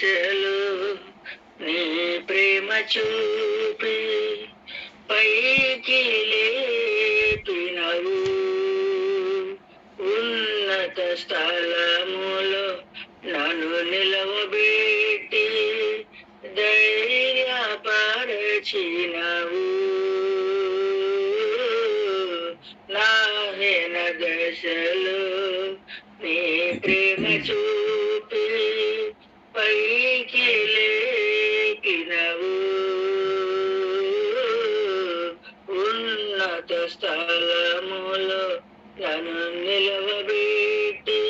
దశలు నీ ప్రేమ చూపి పైకి లేపినవు. ఉన్నత స్థలములో నన్ను నిలవబెట్టి ధైర్యపరచినవు. నా హీన దశలు నీ ప్రేమ చూపి పైకి లేపినవు. ఉన్నత స్థలములో నన్ను నిలవబెట్టి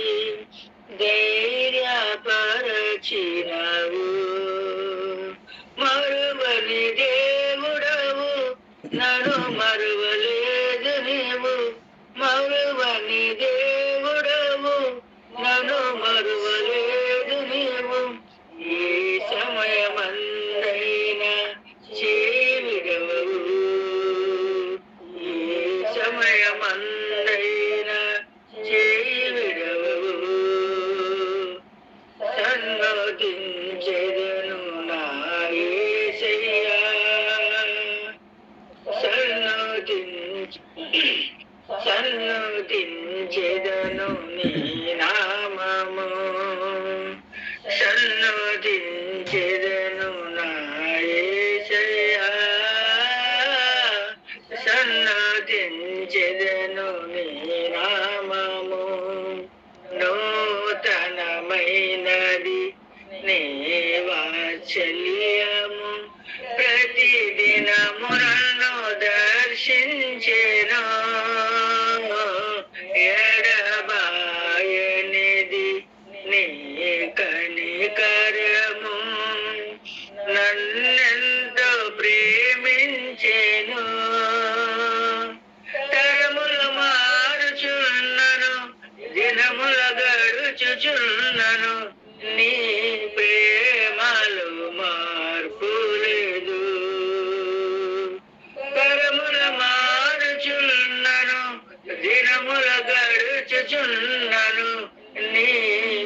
ధైర్యపరచినవు. మరువని దేవుడవు, నన్ను మరువలేదు నీవు. మరువని దేవుడవు, నన్ను మరువలేదు నీవు. ఈ సమయమందైనా చేవిడవు. ఈ సమయమందైనా చేవిడవు. సన్నతించెదను నా యేసయ్యా, సన్నతించెదను నీ నామము. సన్నతించెదను నా యేసయ్యా, సన్నతించెదను నీ నామము. నూతనమైనది నీ వాత్సల్యము, ప్రతిదినము నన్ను దర్శించెను. ఎడబాయనిది నీ కనికరము, నన్నెంతో ప్రేమించెను. తరములు మారుచున్నను, దినముల గడుచుచున్నను, నీ ప్రేమలో మార్పు లేదు. తరముల మారుచున్నను, దినముల గడుచుచున్నను, నీ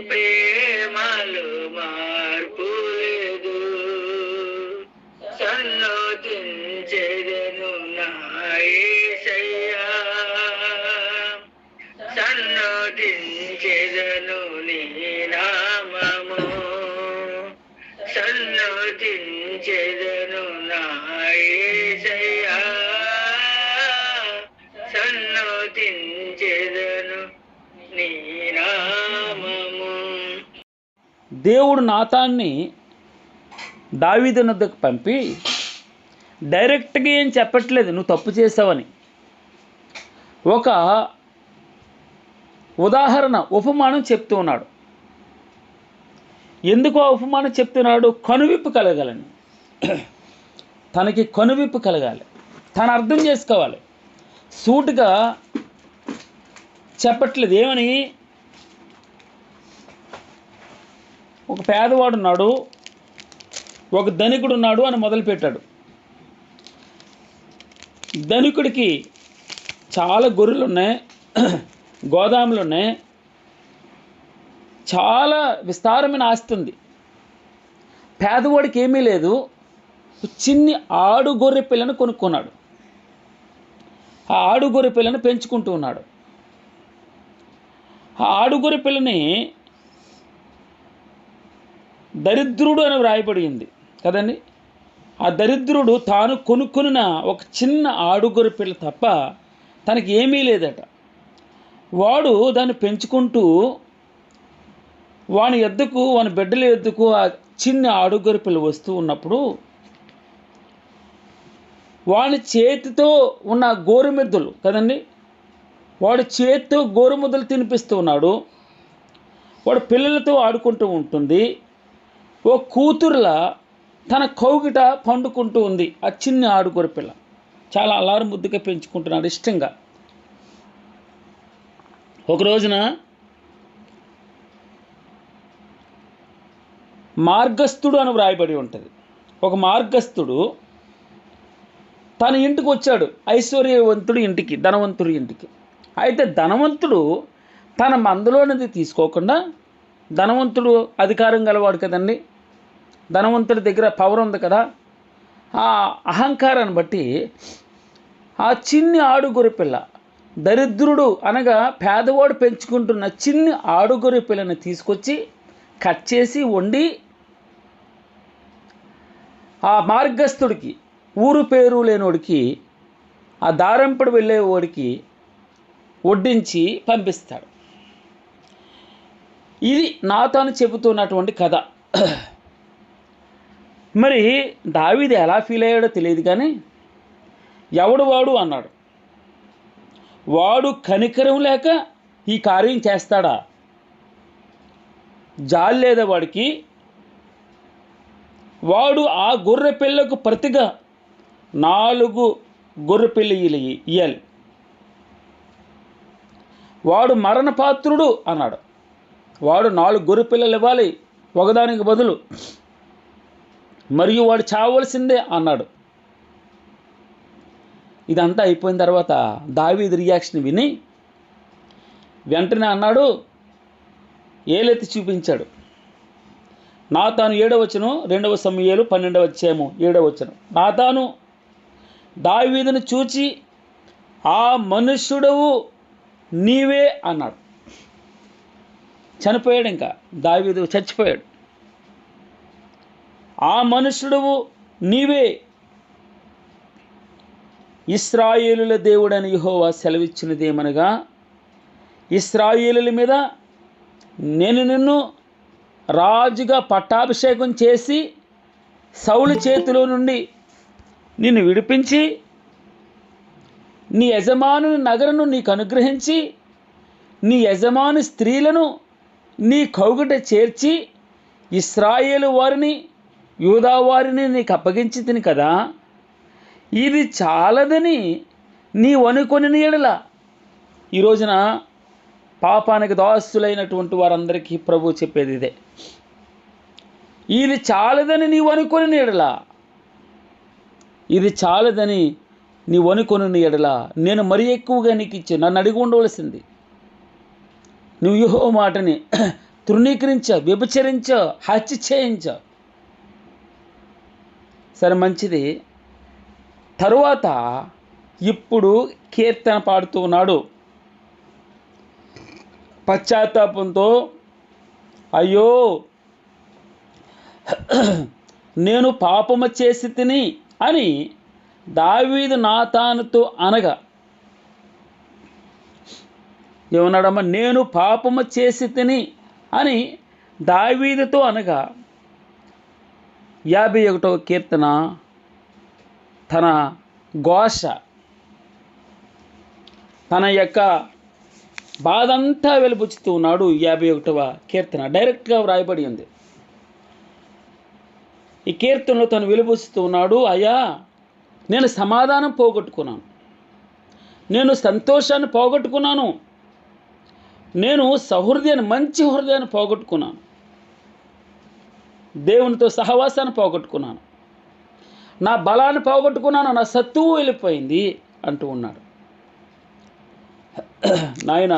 ప్రేమలో మార్పు లేదు. సన్నతించెదను నా యేసయ్యా, సన్నతించెదను నీ నామము. సన్నతించెదను నా యేసయ్యా, సన్నతించెదను నీ నామము. దేవుడు నాతాన్ని దావీదు వద్దకు పంపి డైరెక్ట్గా ఏం చెప్పట్లేదు నువ్వు తప్పు చేసావని. ఒక ఉదాహరణ, ఉపమానం చెప్తూ ఉన్నాడు. ఎందుకు ఆ ఉపమానం చెప్తున్నాడు? కనువిప్పు కలగాలని. తనకి కనువిప్పు కలగాలి, తను అర్థం చేసుకోవాలి. సూటుగా చెప్పట్లేదు. ఏమని? ఒక పేదవాడు ఉన్నాడు, ఒక ధనికుడు ఉన్నాడు అని మొదలుపెట్టాడు. ధనికుడికి చాలా గొర్రెలు ఉన్నాయి, గోదాములు ఉన్నాయి, చాలా విస్తారమైన ఆస్తి ఉంది. పేదవాడికి ఏమీ లేదు. చిన్ని ఆడు గొర్రె పిల్లను కొనుక్కున్నాడు. ఆ ఆడు గొర్రె పిల్లను పెంచుకుంటూ ఉన్నాడు. ఆ ఆడు గొర్రె పిల్లని దరిద్రుడు అని వ్రాయబడింది కదండి. ఆ దరిద్రుడు తాను కొనుక్కున్న ఒక చిన్న ఆడు గొర్రె పిల్ల తప్ప తనకి ఏమీ లేదట. వాడు దాన్ని పెంచుకుంటూ వాని ఎద్దుకు, వాని బిడ్డల ఎద్దుకు ఆ చిన్న ఆడు గొర్రె పిల్ల వస్తూ ఉన్నప్పుడు వాని చేతితో ఉన్న గోరుముద్దలు కదండి, వాడు చేతితో గోరుముద్దలు తినిపిస్తూ ఉన్నాడు. వాడు పిల్లలతో ఆడుకుంటూ ఉంటుంది. ఓ కూతురులా తన కౌగిట పండుకుంటూ ఉంది ఆ చిన్న ఆడు గొర్రె పిల్ల. చాలా అల్లారు ముద్దుగా పెంచుకుంటున్నాడు ఇష్టంగా. ఒక రోజున మార్గస్థుడు అని వ్రాయబడి ఉంటుంది. ఒక మార్గస్థుడు తన ఇంటికి వచ్చాడు, ఐశ్వర్యవంతుడి ఇంటికి, ధనవంతుడి ఇంటికి. అయితే ధనవంతుడు తన మందలోనిది తీసుకోకుండా, ధనవంతుడు అధికారం గలవాడు కదండి, ధనవంతుడి దగ్గర పవర్ ఉంది కదా, ఆ అహంకారాన్ని బట్టి ఆ చిన్ని ఆడుగొర్రె పిల్ల, దరిద్రుడు అనగా పేదవాడు పెంచుకుంటున్న చిన్ని ఆడుగొర్రె పిల్లని తీసుకొచ్చి కట్ చేసి వండి ఆ మార్గస్థుడికి, ఊరు పేరు లేనోడికి, ఆ దారంపడి వెళ్ళేవాడికి వడ్డించి పంపిస్తాడు. ఇది నాతాను చెబుతున్నటువంటి కథ. మరి దావీదు ఎలా ఫీల్ అయ్యాడో తెలియదు, కానీ ఎవడు వాడు అన్నాడు. వాడు కనికరం లేక ఈ కార్యం చేస్తాడా? జాలి లేదా వాడికి? వాడు ఆ గొర్రె పిల్లకు ప్రతిగా 4 గొర్రె పిల్లలు ఇయ్యాలి. వాడు మరణపాత్రుడు అన్నాడు. వాడు 4 గొర్రె పిల్లలు ఇవ్వాలి ఒకదానికి బదులు, మరియు వాడు చావలసిందే అన్నాడు. ఇదంతా అయిపోయిన తర్వాత దావీదు రియాక్షన్ విని వెంటనే అన్నాడు, ఏలెత్తి చూపించాడు. నాతాను 7వ వచనం, 2వ సమూయేలు 12వ అధ్యాయము 7వ వచనం. నాతాను దావీదును చూచి, ఆ మనుష్యుడవు నీవే అన్నాడు. చనిపోయాడు, ఇంకా దావీదు చచ్చిపోయాడు. ఆ మనుష్యుడవు నీవే, ఇశ్రాయేలుల దేవుడని యెహోవా సెలవిచ్చినదేమనగా, ఇశ్రాయేలుల మీద నేను నిన్ను రాజుగా పట్టాభిషేకం చేసి సౌలు చేతిలో నుండి నిన్ను విడిపించి నీ యజమానుని నగరును నీకు అనుగ్రహించి నీ యజమాని స్త్రీలను నీ కౌగిట చేర్చి ఇశ్రాయేలు వారిని యూదా వారిని నీకు అప్పగించి తిని కదా, ఇది చాలదని నీవు అనుకొని ఎడల. ఈ రోజున పాపానికి దాసులైనటువంటి వారందరికీ ప్రభు చెప్పేది ఇదే. ఇది చాలదని నీవు అనుకొని ఎడల, ఇది చాలదని నీవు అనుకొని ఎడల నేను మరీ ఎక్కువగా నీకు ఇచ్చాను. నన్ను అడిగి ఉండవలసింది. నువ్వు యెహోవా మాటని తృణీకరించావు, వ్యభిచరించావు, హత్య చేయించావు. సరే, మంచిది. తరువాత ఇప్పుడు కీర్తన పాడుతూ ఉన్నాడు పశ్చాత్తాపంతో. అయ్యో, నేను పాపము చేసి తిని అని దావీదు నాతానుతో అనగా, ఏమన్నాడమ్మా? నేను పాపము చేసి తిని అని దావీదుతో అనగా 51వ కీర్తన తన ఘోష, తన యొక్క బాధంతా వెలుపుచ్చుతూ ఉన్నాడు. 51వ కీర్తన డైరెక్ట్గా వ్రాయబడి ఉంది. ఈ కీర్తనలో తను వెలుపుచ్చుతూ ఉన్నాడు, అయ్యా, నేను సమాధానం పోగొట్టుకున్నాను, నేను సంతోషాన్ని పోగొట్టుకున్నాను, నేను సహృదయాన్ని, మంచి హృదయాన్ని పోగొట్టుకున్నాను, దేవునితో సహవాసాన్ని పోగొట్టుకున్నాను, నా బలాన్ని పోగొట్టుకున్నాను, నా సత్తువు వెళ్ళిపోయింది అంటూ ఉన్నాడు. నాయన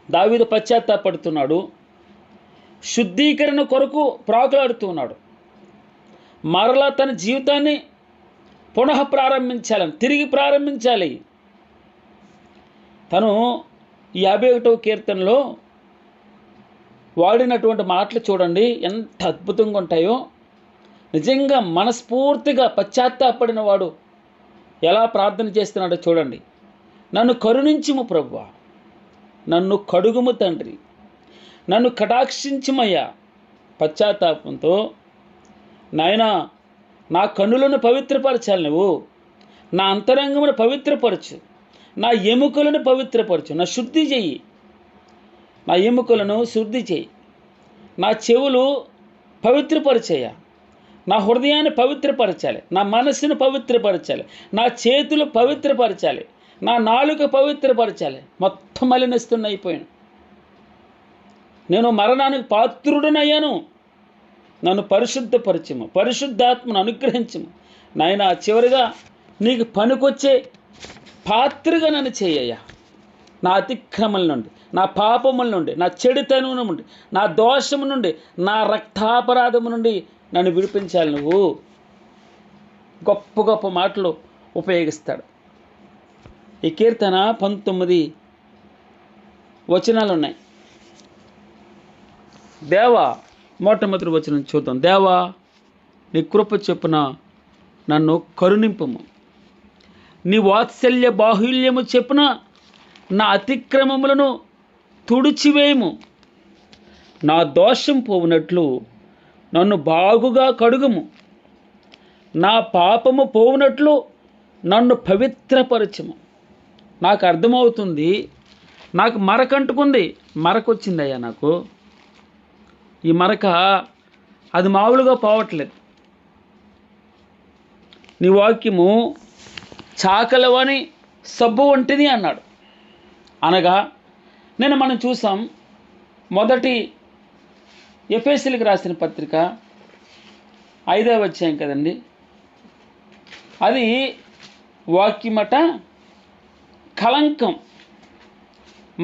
దావీదు పశ్చాత్తాపడుతున్నాడు, శుద్ధీకరణ కొరకు ప్రాకులాడుతున్నాడు. మరలా తన జీవితాన్ని పునః ప్రారంభించాలని, తిరిగి ప్రారంభించాలి. తను 51వ కీర్తనలో వాడినటువంటి మాటలు చూడండి, ఎంత అద్భుతంగా ఉంటాయో. నిజంగా మనస్ఫూర్తిగా పశ్చాత్తాపడిన వాడు ఎలా ప్రార్థన చేస్తున్నాడో చూడండి. నన్ను కరుణించుము ప్రభువా, నన్ను కడుగుము తండ్రి, నన్ను కటాక్షించుమయ్యా. పశ్చాత్తాపంతో, నాయనా, నా కన్నులను పవిత్రపరచాలి, నువ్వు నా అంతరంగమును పవిత్రపరచు, నా ఎముకలను పవిత్రపరచు, నా శుద్ధి చెయ్యి, నా ఎముకలను శుద్ధి చేయి, నా చెవులు పవిత్రపరిచేయ, నా హృదయాన్ని పవిత్రపరచాలి, నా మనస్సును పవిత్రపరచాలి, నా చేతులు పవిత్రపరచాలి, నా నాలుక పవిత్రపరచాలి. మొత్తం మలినస్తున్న అయిపోయాను, నేను మరణానికి పాత్రుడనయ్యాను, నన్ను పరిశుద్ధపరచము, పరిశుద్ధాత్మను అనుగ్రహించము. నాయన, చివరిగా నీకు పనికొచ్చే పాత్రగా నన్ను చేయయ్యా. నా అతిక్రమల నుండి, నా పాపముల నుండి, నా చెడుతనం నుండి, నా దోషము నుండి, నా రక్తాపరాధము నుండి నన్ను విడిపించాలి నువ్వు. గొప్ప గొప్ప మాటలు ఉపయోగిస్తాడు. ఈ కీర్తన 19 వచనాలు ఉన్నాయి. దేవా, మొట్టమొదటి వచనం చూద్దాం. దేవా, నీ కృప చొప్పున నన్ను కరుణింపుము, నీ వాత్సల్య బాహుల్యము చెప్పున నా అతిక్రమములను తుడిచివేయము, నా దోషం పోవునట్లు నన్ను బాగుగా కడుగుము, నా పాపము పోవునట్లు నన్ను పవిత్రపరచుము. నాకు అర్థమవుతుంది, నాకు మరకంటుకుంది, మరకొచ్చిందయ్యా నాకు. ఈ మరక అది మామూలుగా పోవట్లేదు. నీ వాక్యము చాకలవని సబ్బు వంటిది అన్నాడు. అనగా మనం చూసాం, మొదటి ఎఫెసీయులకు రాసిన పత్రిక 5వ అధ్యాయం కదండి. అది వాక్యమట కలంకం,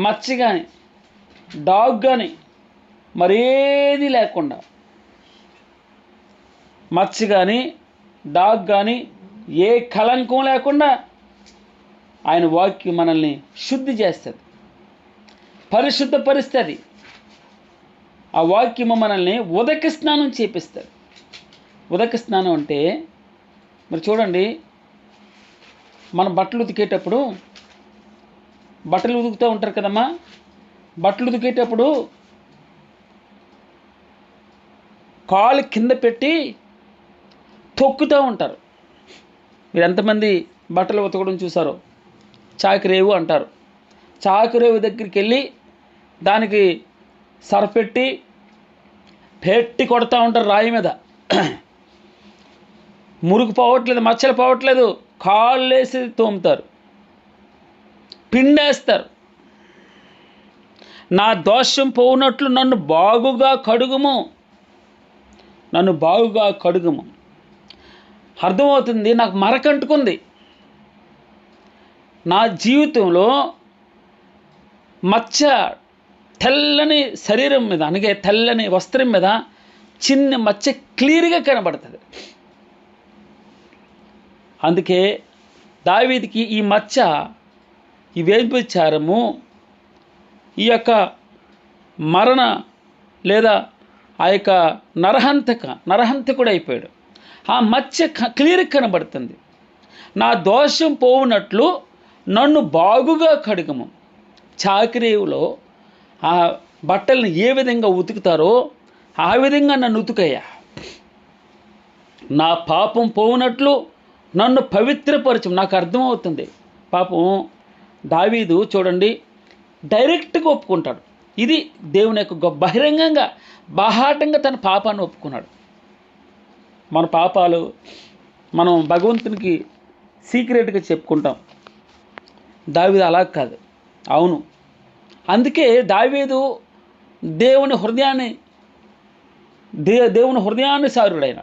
మచ్చ కానీ డాగ్ కానీ మరేది లేకుండా, మచ్చ కానీ డాగ్ కానీ ఏ కలంకం లేకుండా ఆయన వాక్యం మనల్ని శుద్ధి చేస్తుంది, పరిశుద్ధపరుస్తుంది. ఆ వాక్యము మనల్ని ఉదక స్నానం చేపిస్తుంది. ఉదక స్నానం అంటే మరి చూడండి, మనం బట్టలు ఉతికేటప్పుడు బట్టలు ఉతుకుతూ ఉంటారు కదమ్మా. బట్టలు ఉతికేటప్పుడు కాలు కింద పెట్టి తొక్కుతూ ఉంటారు. మీరు ఎంతమంది బట్టలు ఉతకడం చూసారో? చాకిరేవు అంటారు. చాకిరేవు దగ్గరికి వెళ్ళి దానికి సరపెట్టి పెట్టి కొడతా ఉంటారు రాయి మీద. మురుగు పోవట్లేదు, మచ్చలు పోవట్లేదు, కాళ్ళు వేసి తోముతారు, పిండేస్తారు. నా దోషం పోవునట్లు నన్ను బాగుగా కడుగుము, నన్ను బాగుగా కడుగుము. అర్థమవుతుంది, నాకు మరకంటుకుంది. నా జీవితంలో మచ్చ, తెల్లని శరీరం మీద, అనగా తెల్లని వస్త్రం మీద చిన్న మచ్చ క్లియర్గా కనబడుతుంది. అందుకే దావీదుకి ఈ మచ్చ, ఈ వ్యభిచారము, ఈ యొక్క మరణ లేదా ఆ యొక్క నరహంతకుడు అయిపోయాడు. ఆ మచ్చ క్లియర్గా కనబడుతుంది. నా దోషం పోవునట్లు నన్ను బాగుగా కడుగము. చాకిరేవులో ఆ బట్టలను ఏ విధంగా ఉతుకుతారో ఆ విధంగా నన్ను ఉతుకయ్యా. నా పాపం పోవునట్లు నన్ను పవిత్రపరచు. నాకు అర్థమవుతుంది. పాపం దావీదు చూడండి, డైరెక్ట్గా ఒప్పుకుంటాడు. ఇది దేవుని యొక్క బహిరంగంగా బాహాటంగా తన పాపాన్ని ఒప్పుకున్నాడు. మన పాపాలు మనం భగవంతునికి సీక్రెట్గా చెప్పుకుంటాం. దావీదు అలా కాదు. అవును, అందుకే దావీదు దేవుని హృదయానుసారుడైన,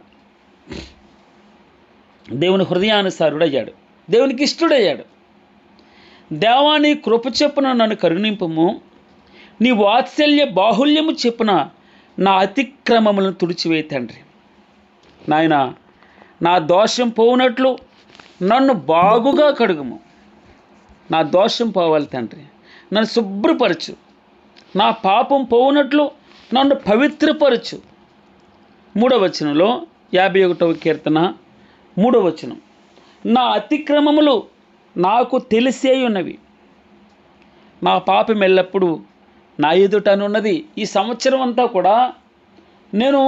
దేవుని హృదయానుసారుడయ్యాడు, దేవునికి ఇష్టడయ్యాడు. దేవా, నీ కృప చెప్పున నన్ను కరుణింపుము, నీ వాత్సల్య బాహుల్యము చెప్పున నా అతిక్రమములను తుడిచివేయి తండ్రి. నాయన, నా దోషం పోవునట్లు నన్ను బాగుగా కడుగుము. నా దోషం పోవాలి తండ్రి, నన్ను శుభ్రపరచు. నా పాపం పోవునట్లు నన్ను పవిత్రపరచు. 3వ వచనంలో 51వ కీర్తన 3వ వచనం, నా అతిక్రమములు నాకు తెలిసే ఉన్నవి, నా పాపం ఎల్లప్పుడూ నా ఎదుటనున్నది. ఈ సంవత్సరం అంతా కూడా నేను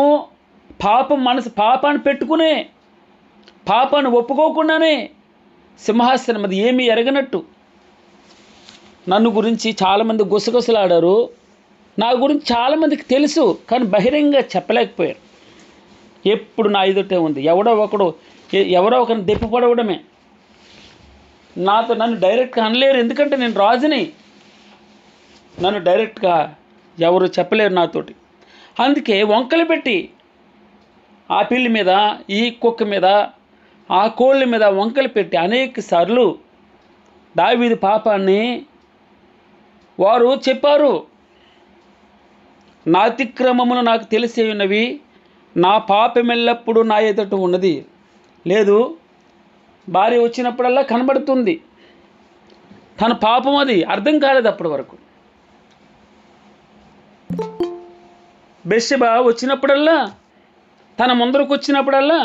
పాపాన్ని పెట్టుకునే, పాపాన్ని ఒప్పుకోకుండానే సింహాసనం అది ఏమీ ఎరగనట్టు నన్ను గురించి చాలామంది గుసగుసలాడారు. నా గురించి చాలామందికి తెలుసు, కానీ బహిరంగంగా చెప్పలేకపోయారు. ఎప్పుడు నా ఎదుటే ఉంది. ఎవరో ఒకరిని దెప్పిపడవడమే. నన్ను డైరెక్ట్గా అనలేరు, ఎందుకంటే నేను రాజుని. నన్ను డైరెక్ట్గా ఎవరు చెప్పలేరు నాతోటి. అందుకే వంకలు పెట్టి ఆ పిల్లి మీద, ఈ కుక్క మీద, ఆ కోళ్ళ మీద వంకలు పెట్టి అనేక సార్లు దావీదు పాపాన్ని వారు చెప్పారు, నా అతిక్రమములు నాకు తెలిసి ఉన్నవి, నా పాపం ఎల్లప్పుడూ నా ఎదుట ఉన్నది. లేదు, భార్య వచ్చినప్పుడల్లా కనబడుతుంది, తన పాపం అది అర్థం కాలేదు అప్పటి వరకు. బెత్షెబ వచ్చినప్పుడల్లా, తన ముందరకు వచ్చినప్పుడల్లా,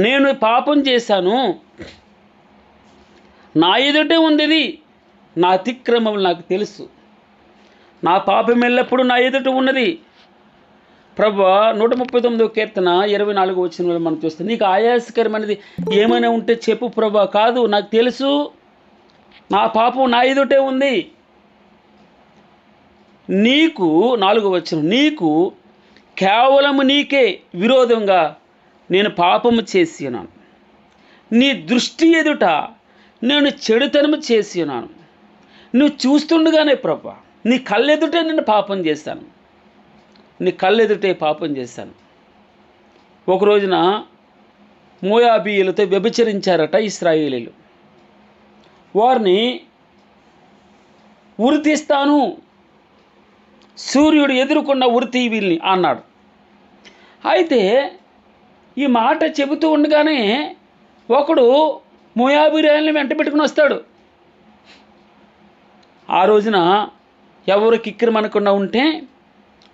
నేను పాపం చేశాను, నా ఎదుటే ఉంది ఇది, నా అతిక్రమములు నాకు తెలుసు, నా పాపం ఎల్లప్పుడూ నా ఎదుట ఉన్నది. ప్రభువా 139వ కీర్తన 24వ వచనంలో మనం చూస్తాం, నీకు ఆయాసకరమైనది ఏమైనా ఉంటే చెప్పు ప్రభువా. కాదు, నాకు తెలుసు, నా పాపం నా ఎదుటే ఉంది. నీకు 4వ వచనం, నీకు కేవలము నీకే విరోధంగా నేను పాపము చేసి ఉన్నాను, నీ దృష్టి ఎదుట నేను చెడుతనము చేసి ఉన్నాను. నువ్వు చూస్తుండగానే ప్రభా, నీ కళ్ళెదుటే నేను పాపం చేశాను, నీ కళ్ళెదుటే పాపం చేశాను. ఒక రోజున మోయాబీయులతో వ్యభిచరించారట ఇశ్రాయేలీలు. వారిని ఉరితీస్తాను, సూర్యుడు ఎదురుకున్న ఉరితీ వీళ్ళని అన్నాడు. అయితే ఈ మాట చెబుతూ ఉండగానే ఒకడు మోయాబీయుల్ని వెంట పెట్టుకుని వస్తాడు. ఆ రోజున ఎవరు కిక్కిరమనకుండా ఉంటే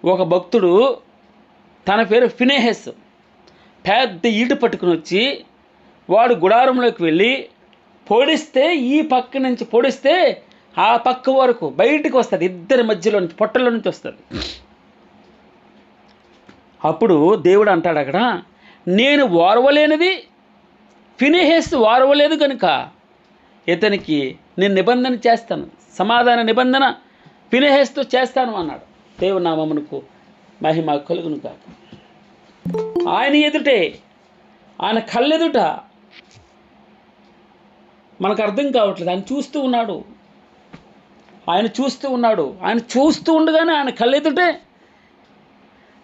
ఒక భక్తుడు, తన పేరు ఫినెహెస్, పెద్ద ఈట పట్టుకుని వచ్చి వాడు గుడారంలోకి వెళ్ళి పొడిస్తే, ఈ పక్క నుంచి పొడిస్తే ఆ పక్క వరకు బయటికి వస్తుంది, ఇద్దరి మధ్యలో నుంచి, పొట్టలో నుంచి వస్తుంది. అప్పుడు దేవుడు అంటాడు అక్కడ, నేను ఓర్వలేనిది ఫినెహెస్ ఓర్వలేదు కనుక ఇతనికి నేను నిబంధన చేస్తాను, సమాధాన నిబంధన ఫినెహెస్తో చేస్తాను అన్నాడు. దేవుని నామమునకు మహిమ కలుగును కాక. ఆయన ఎదుటే, ఆయన కళ్ళెదుట, మనకు అర్థం కావట్లేదు, ఆయన చూస్తూ ఉన్నాడు, ఆయన చూస్తూ ఉన్నాడు. ఆయన చూస్తూ ఉండగానే ఆయన కళ్ళెదుటే,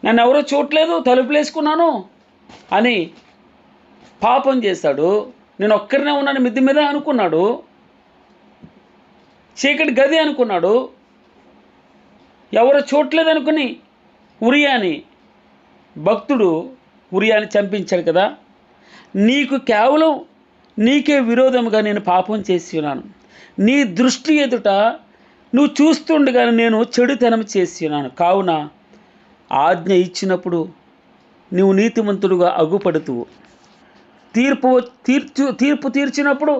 నన్ను ఎవరో చూడలేదు, తలుపులు వేసుకున్నాను అని పాపం చేశాడు. నేను ఒక్కరినే ఉన్నాను మిద్ది మీద అనుకున్నాడు, చీకటి గది అనుకున్నాడు, ఎవరో చూడలేదు అనుకుని ఉరియాని, భక్తుడు ఉరియాని చంపించాడు కదా. నీకు కేవలం నీకే విరోధముగా నేను పాపం చేసి ఉన్నాను, నీ దృష్టి ఎదుట నువ్వు చూస్తుండగానే నేను చెడుతనం చేసి ఉన్నాను. కావున ఆజ్ఞ ఇచ్చినప్పుడు నువ్వు నీతిమంతుడుగా అగుపడుతూ, తీర్పు తీర్చినప్పుడు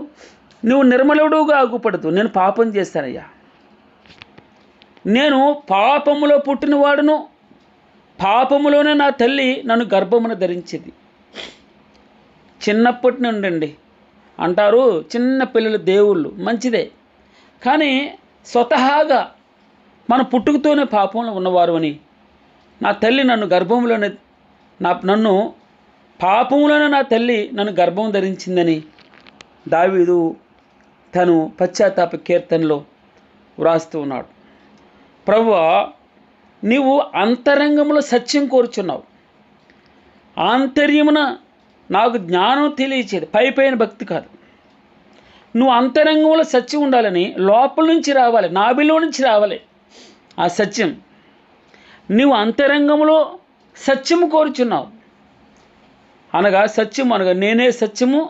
నువ్వు నిర్మలుడుగా అగుపడుతూ, నేను పాపం చేస్తానయ్యా, నేను పాపములో పుట్టినవాడును, పాపములోనే నా తల్లి నన్ను గర్భమున ధరించింది. చిన్నప్పటి నుండి అంటారు చిన్న పిల్లలు దేవుళ్ళు, మంచిదే, కానీ స్వతహాగా మన పుట్టుకతోనే పాపంలో ఉన్నవారు అని, నా తల్లి నన్ను గర్భంలోనే నన్ను పాపంలోనే నా తల్లి నన్ను గర్భం ధరించిందని దావీదు తను పశ్చాత్తాప కీర్తనలో వ్రాస్తూ ఉన్నాడు. ప్రభువా, నీవు అంతరంగంలో సత్యం కోరుచున్నావు, ఆంతర్యమున నాకు జ్ఞానం తెలియచేది, పైపైన భక్తి కాదు. నువ్వు అంతరంగంలో సత్యం ఉండాలని లోపల నుంచి రావాలి, నాభిలో నుంచి రావాలి ఆ సత్యం. నువ్వు అంతరంగంలో సత్యము కోరుచున్నావు అనగా, సత్యం అనగా నేనే సత్యము,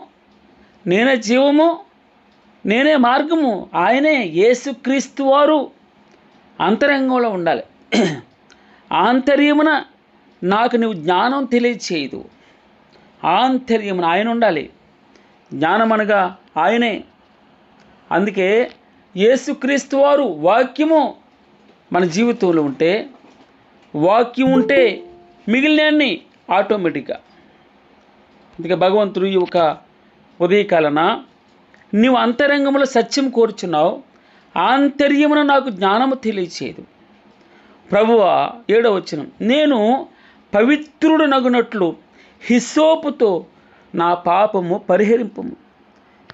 నేనే జీవము, నేనే మార్గము, ఆయనే యేసుక్రీస్తు వారు అంతరంగంలో ఉండాలి. ఆంతర్యమున నాకు నువ్వు జ్ఞానం తెలియచేయదు, ఆంతర్యమున ఆయన ఉండాలి. జ్ఞానం అనగా ఆయనే. అందుకే యేసుక్రీస్తు వారు వాక్యము మన జీవితంలో ఉంటే, వాక్యం ఉంటే మిగిలినన్ని ఆటోమేటిక్గా. అందుకే భగవంతుడు ఈ ఒక ఉదయకాలన నీవు అంతరంగంలో సత్యం కోరుచున్నావు, ఆంతర్యమున నాకు జ్ఞానము తెలియచేయదు. ప్రభువా 7వ వచనం, నేను పవిత్రుడు నగునట్లు హిస్సోపుతో నా పాపము పరిహరింపము.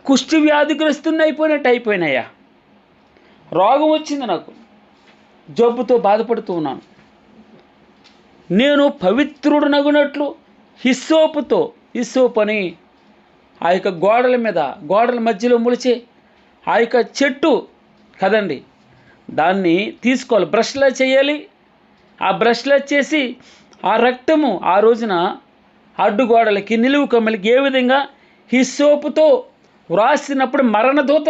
కుష్టి వ్యాధిగ్రస్తుని అయిపోయినాయా, రోగం వచ్చింది, నాకు జబ్బుతో బాధపడుతూ ఉన్నాను. నేను పవిత్రుడు నగునట్లు హిస్సోపుతో, హిస్సోపు అని ఆ యొక్క గోడల మధ్యలో మొలిచే ఆ యొక్క చెట్టు కదండి, దాన్ని తీసుకోవాలి, బ్రష్లా చేయాలి. ఆ బ్రష్లా చేసి ఆ రక్తము ఆ రోజున అడ్డుగోడలకి నిలువు కమ్మలకి ఏ విధంగా హిస్సోపుతో వ్రాసినప్పుడు మరణదూత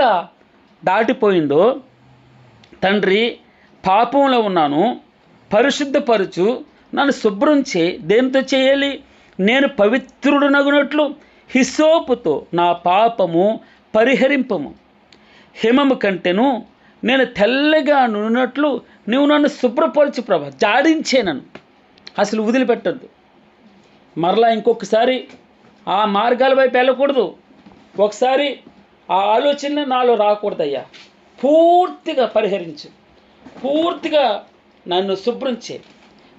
దాటిపోయిందో, తండ్రి పాపంలో ఉన్నాను, పరిశుద్ధపరచు, నన్ను శుభ్రం దేనితో చేయాలి? నేను పవిత్రుడునగునట్లు హిస్సోపుతో నా పాపము పరిహరింపము. హిమము కంటెను నేను తెల్లగా నున్నట్లు నువ్వు నన్ను శుభ్రపరచు ప్రభా. జాడించే నన్ను, అసలు వదిలిపెట్టద్దు. మరలా ఇంకొకసారి ఆ మార్గాల వైపు వెళ్ళకూడదు. ఒకసారి ఆ ఆలోచన నాలో రాకూడదయ్యా. పూర్తిగా పరిహరించు, పూర్తిగా నన్ను శుభ్రం చేయి.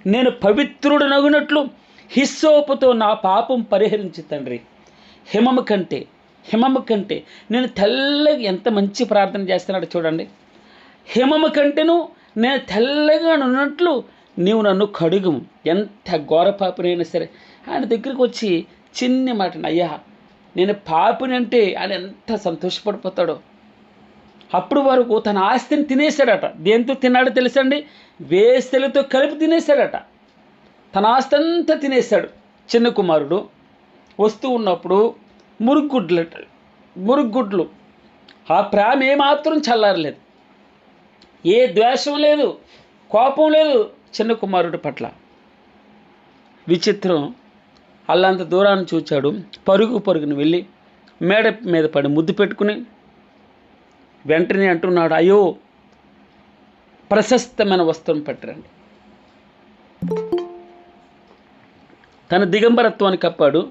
నేను పవిత్రుడు నగునట్లు హిస్సోపుతో నా పాపం పరిహరించు తండ్రి. హిమము కంటే నేను తెల్లగా, ఎంత మంచి ప్రార్థన చేస్తున్నాడు చూడండి. హిమము కంటేను నేను తెల్లగా ఉన్నట్లు నీవు నన్ను కడుగుము. ఎంత ఘోర పాపినైనా సరే ఆయన దగ్గరికి వచ్చి చిన్ని మాట, అయ్యా నేను పాపిని అంటే ఆయన ఎంత సంతోషపడిపోతాడో. అప్పుడు వరకు తన ఆస్తిని తినేశాడట. దేంతో తిన్నాడో తెలుసండి? వేస్తలతో కలిపి తినేశాడట. తన ఆస్తి అంతా తినేశాడు. చిన్న కుమారుడు వస్తూ ఉన్నప్పుడు మురుగుగుడ్లు. ఆ ప్రేమ ఏమాత్రం చల్లారలేదు, ఏ ద్వేషం లేదు, కోపం లేదు చిన్న కుమారుడి పట్ల. విచిత్రం, అల్లంత దూరాన్ని చూచాడు. పరుగున వెళ్ళి మేడ మీద పడి ముద్దు పెట్టుకుని వెంటనే అంటున్నాడు, అయ్యో ప్రశస్తమైన వస్త్రం పెట్టరండి. తన దిగంబరత్వాన్ని కప్పాడు.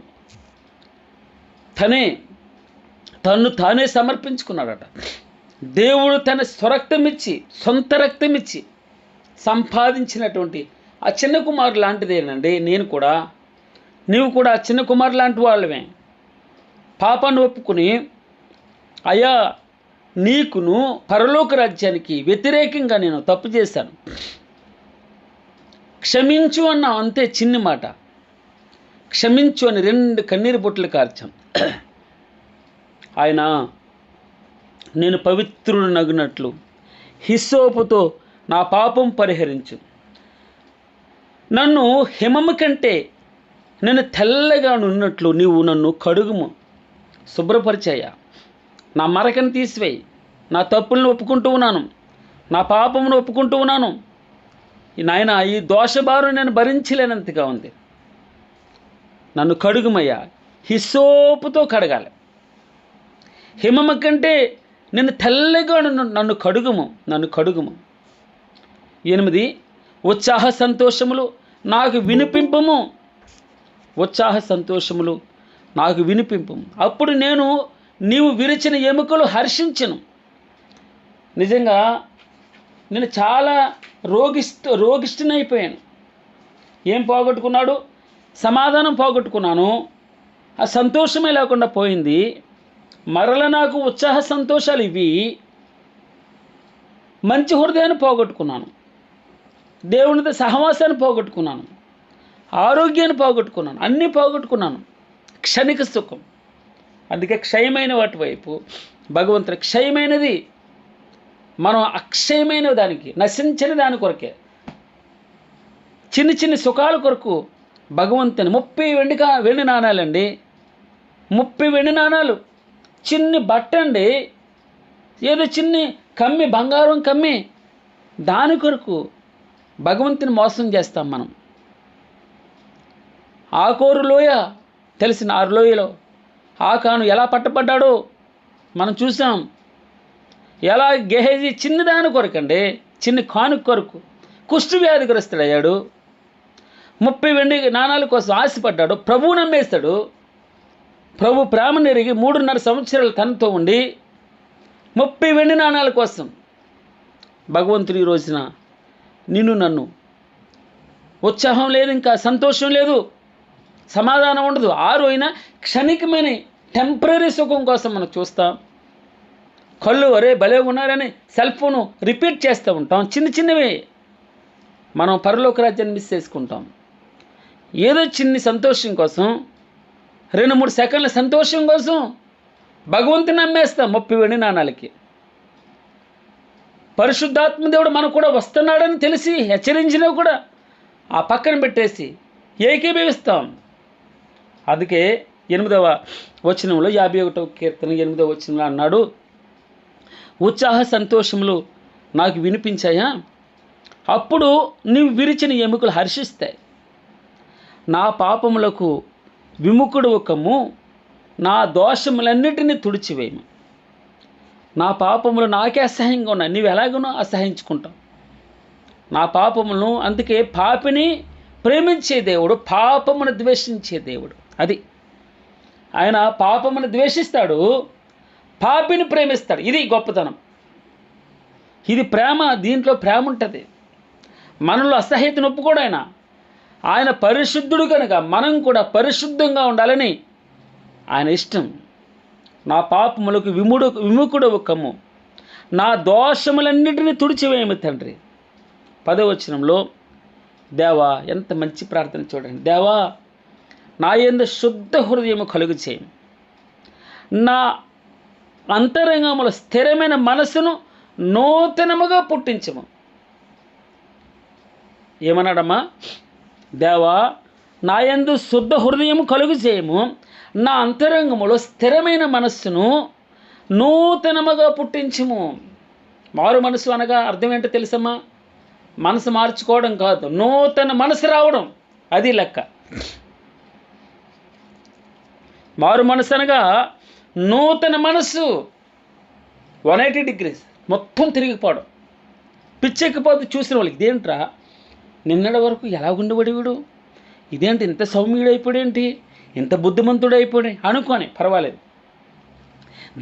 తన్ను తానే సమర్పించుకున్నాడట. దేవుడు తన సొంత రక్తం ఇచ్చి సంపాదించినటువంటి ఆ చిన్న కుమారు లాంటిదేనండి నీవు కూడా ఆ చిన్న కుమారు లాంటి వాళ్ళమే. పాపాన్ని ఒప్పుకుని, అయ్యా నీకును పరలోక రాజ్యానికి వ్యతిరేకంగా నేను తప్పు చేశాను, క్షమించు అన్నా. అంతే, చిన్ని మాట. క్షమించు అని 2 కన్నీరు బొట్లు కార్చాం. ఆయన నేను పవిత్రుడు నగునట్లు హిస్సోపుతో నా పాపం పరిహరించు, నన్ను హిమము కంటే నేను తెల్లగా ఉన్నట్లు నీవు నన్ను కడుగుము, శుభ్రపరిచాయా. నా మరకను తీసివేయి. నా తప్పులను ఒప్పుకుంటూ ఉన్నాను, నా పాపమును ఒప్పుకుంటూ ఉన్నాను. నాయన, ఈ దోషభారం నేను భరించలేనంతగా ఉంది. నన్ను కడుగుమయ్యా. హిస్సోపుతో కడగాలి. హిమము కంటే నేను తెల్లగా నన్ను కడుగుము. 8 ఉత్సాహ సంతోషములు నాకు వినిపింపము. ఉత్సాహ సంతోషములు నాకు వినిపింపము. అప్పుడు నీవు విరిచిన ఎముకలు హర్షించను. నిజంగా నేను చాలా రోగిష్ఠనైపోయాను. ఏం పోగొట్టుకున్నాడు? సమాధానం పోగొట్టుకున్నాను. ఆ సంతోషమే లేకుండా పోయింది. మరల నాకు ఉత్సాహ సంతోషాలు ఇవి. మంచి హృదయాన్ని పోగొట్టుకున్నాను, దేవునితో సహవాసాన్ని పోగొట్టుకున్నాను, ఆరోగ్యాన్ని పోగొట్టుకున్నాను, అన్నీ పోగొట్టుకున్నాను. క్షణిక సుఖం. అందుకే క్షయమైన వాటి వైపు భగవంతుడు, క్షయమైనది మనం అక్షయమైన దానికి, నశించని దాని కొరకే, చిన్ని సుఖాల కొరకు భగవంతుని 30 వెండి నాణాలండి. 30 వెండి నాణాలు, చిన్ని బట్ట అండి, ఏదో చిన్ని కమ్మి, బంగారం కమ్మి, దాని కొరకు భగవంతుని మోసం చేస్తాం మనం. ఆకోరు లోయ తెలిసిన, 6 లోయలో ఆకాను ఎలా పట్టబడ్డాడో మనం చూసాం. ఎలా గెహజీ చిన్నదాని కొరకండి, చిన్ని కానుక కొరకు కుష్టు వ్యాధిగ్రస్తుడయ్యాడు. 30 వెండి నాణాల కోసం ఆశపడ్డాడు. ప్రభువు నమ్మేస్తాడు. ప్రభు ప్రేమ నెరిగి 3.5 సంవత్సరాలు తనతో ఉండి 30 వెండి నాణాల కోసం భగవంతుడు ఈ రోజున నన్ను ఉత్సాహం లేదు, ఇంకా సంతోషం లేదు, సమాధానం ఉండదు. అయినా క్షణికమైన టెంపరీ సుఖం కోసం మనం చూస్తాం. కళ్ళు అరే భలే ఉన్నారని సెల్ ఫోను రిపీట్ చేస్తూ ఉంటాం. చిన్నవి మనం పరలోక రాజ్యాన్ని మిస్ చేసుకుంటాం. ఏదో చిన్ని సంతోషం కోసం, 2-3 సెకండ్ల సంతోషం కోసం భగవంతుని నమ్మేస్తాం 30 వెండి నాణాలకి. పరిశుద్ధాత్మ దేవుడు మనకు కూడా వస్తున్నాడని తెలిసి హెచ్చరించినా కూడా ఆ పక్కన పెట్టేసి ఏకీభవిస్తాం. అందుకే 8వ వచనంలో 51వ కీర్తన 8వ వచనంలో అన్నాడు, ఉత్సాహ సంతోషములు నాకు వినిపించాయా, అప్పుడు నీవు విరిచిన ఎముకలు హర్షిస్తాయి. నా పాపములకు విముఖుడు కమ్ము, నా దోషములన్నిటినీ తుడిచివేయము. నా పాపములు నాకే అసహ్యంగా ఉన్నాయి, నీవు ఎలాగనో అసహించుకుంటావు నా పాపములను. అందుకే పాపిని ప్రేమించే దేవుడు, పాపమును ద్వేషించే దేవుడు. అది ఆయన పాపమును ద్వేషిస్తాడు, పాపిని ప్రేమిస్తాడు. ఇది గొప్పతనం, ఇది ప్రేమ. దీంట్లో ప్రేమ ఉంటుంది. మనలో అసహ్యతను ఒప్పుకోడు ఆయన. ఆయన పరిశుద్ధుడు కనుక మనం కూడా పరిశుద్ధంగా ఉండాలని ఆయన ఇష్టం. నా పాపములకు విముఖుడవు కమ్ము, నా దోషములన్నిటినీ తుడిచివేయము తండ్రి. 10వ వచనంలో దేవా, ఎంత మంచి ప్రార్థన చూడండి. దేవా, నా యందు శుద్ధ హృదయము కలుగు చేయి, నా అంతరంగములో స్థిరమైన మనసును నూతనముగా పుట్టించము. ఏమన్నాడమ్మా? దేవా, నా యందు శుద్ధ హృదయము కలుగు చేయము, నా అంతరంగములో స్థిరమైన మనస్సును నూతనముగా పుట్టించుము. మారు మనసు అనగా అర్థం ఏంటో తెలుసమ్మా? మనసు మార్చుకోవడం కాదు, నూతన మనసు రావడం. అది లెక్క. మారు మనసు అనగా నూతన మనసు. 180 degrees మొత్తం తిరిగిపోవడం. పిచ్చెక్కిపోతే చూసిన వాళ్ళకి, ఇదేంట్రా నిన్నటి వరకు ఎలా ఉండేవాడు వీడు, ఇదేంటి ఇంత సౌమ్యుడైపోయాడేంటి, ఇంత బుద్ధిమంతుడైపోయాడు అనుకోని పర్వాలేదు.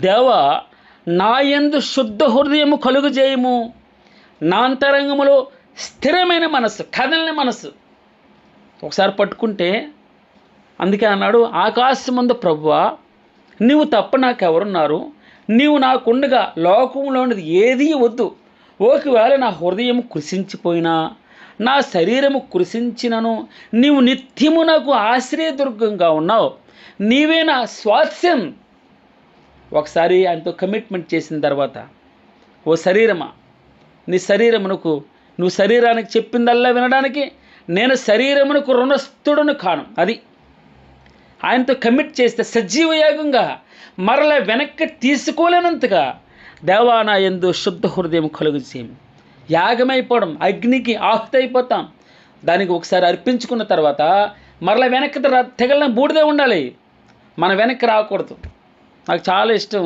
దేవా, నా యందు శుద్ధ హృదయము కలుగు చేయము, నా అంతరంగములో స్థిరమైన మనస్సు, కదలని మనస్సు. ఒకసారి పట్టుకుంటే అందుకే అన్నాడు, ఆకాశమందు ప్రభువా నీవు తప్ప నాకెవరున్నారు, నీవు నాకుండగా లోకంలోనిది ఏదీ వద్దు. ఒకవేళ నా హృదయం కృషించిపోయినా, నా శరీరము కృషించినను, నీవు నిత్యము నాకు ఆశ్రయదుర్గంగా ఉన్నావు, నీవే నా స్వాస్యం. ఒకసారి ఆయనతో కమిట్మెంట్ చేసిన తర్వాత, ఓ శరీరమా, నీ శరీరమునకు, నువ్వు శరీరానికి చెప్పిందల్లా వినడానికి నేను శరీరమునకు రుణస్థుడను కాను. అది ఆయనతో కమిట్ చేస్తే సజీవయాగంగా మరల వెనక్కి తీసుకోలేనంతగా దేవా, నా యందు శుద్ధ హృదయం కలుగు చేయం. యాగమైపోవడం, అగ్నికి ఆహుతైపోతాం. దానికి ఒకసారి అర్పించుకున్న తర్వాత మరలా వెనక్కి తెగలని బూడిదే ఉండాలి, మన వెనక్కి రాకూడదు. నాకు చాలా ఇష్టం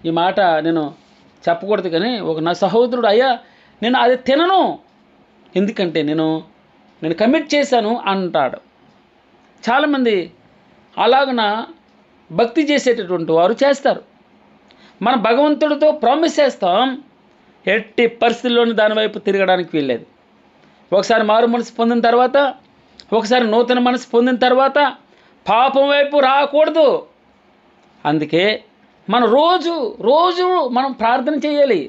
ఈ మాట, నేను చెప్పకూడదు కానీ నా సహోదరుడు, అయ్యా నేను అది తినను, ఎందుకంటే నేను కమిట్ చేశాను అంటాడు. చాలామంది అలాగన భక్తి చేసేటటువంటి వారు చేస్తారు. మన భగవంతుడితో ప్రామిస్ చేస్తాం, ఎట్టి పరిస్థితుల్లోనూ దానివైపు తిరగడానికి వీల్లేదు. ఒకసారి మారు మనసు పొందిన తర్వాత, ఒకసారి నూతన మనసు పొందిన తర్వాత పాపం వైపు రాకూడదు. అందుకే మనం రోజు మనం ప్రార్థన చేయాలి.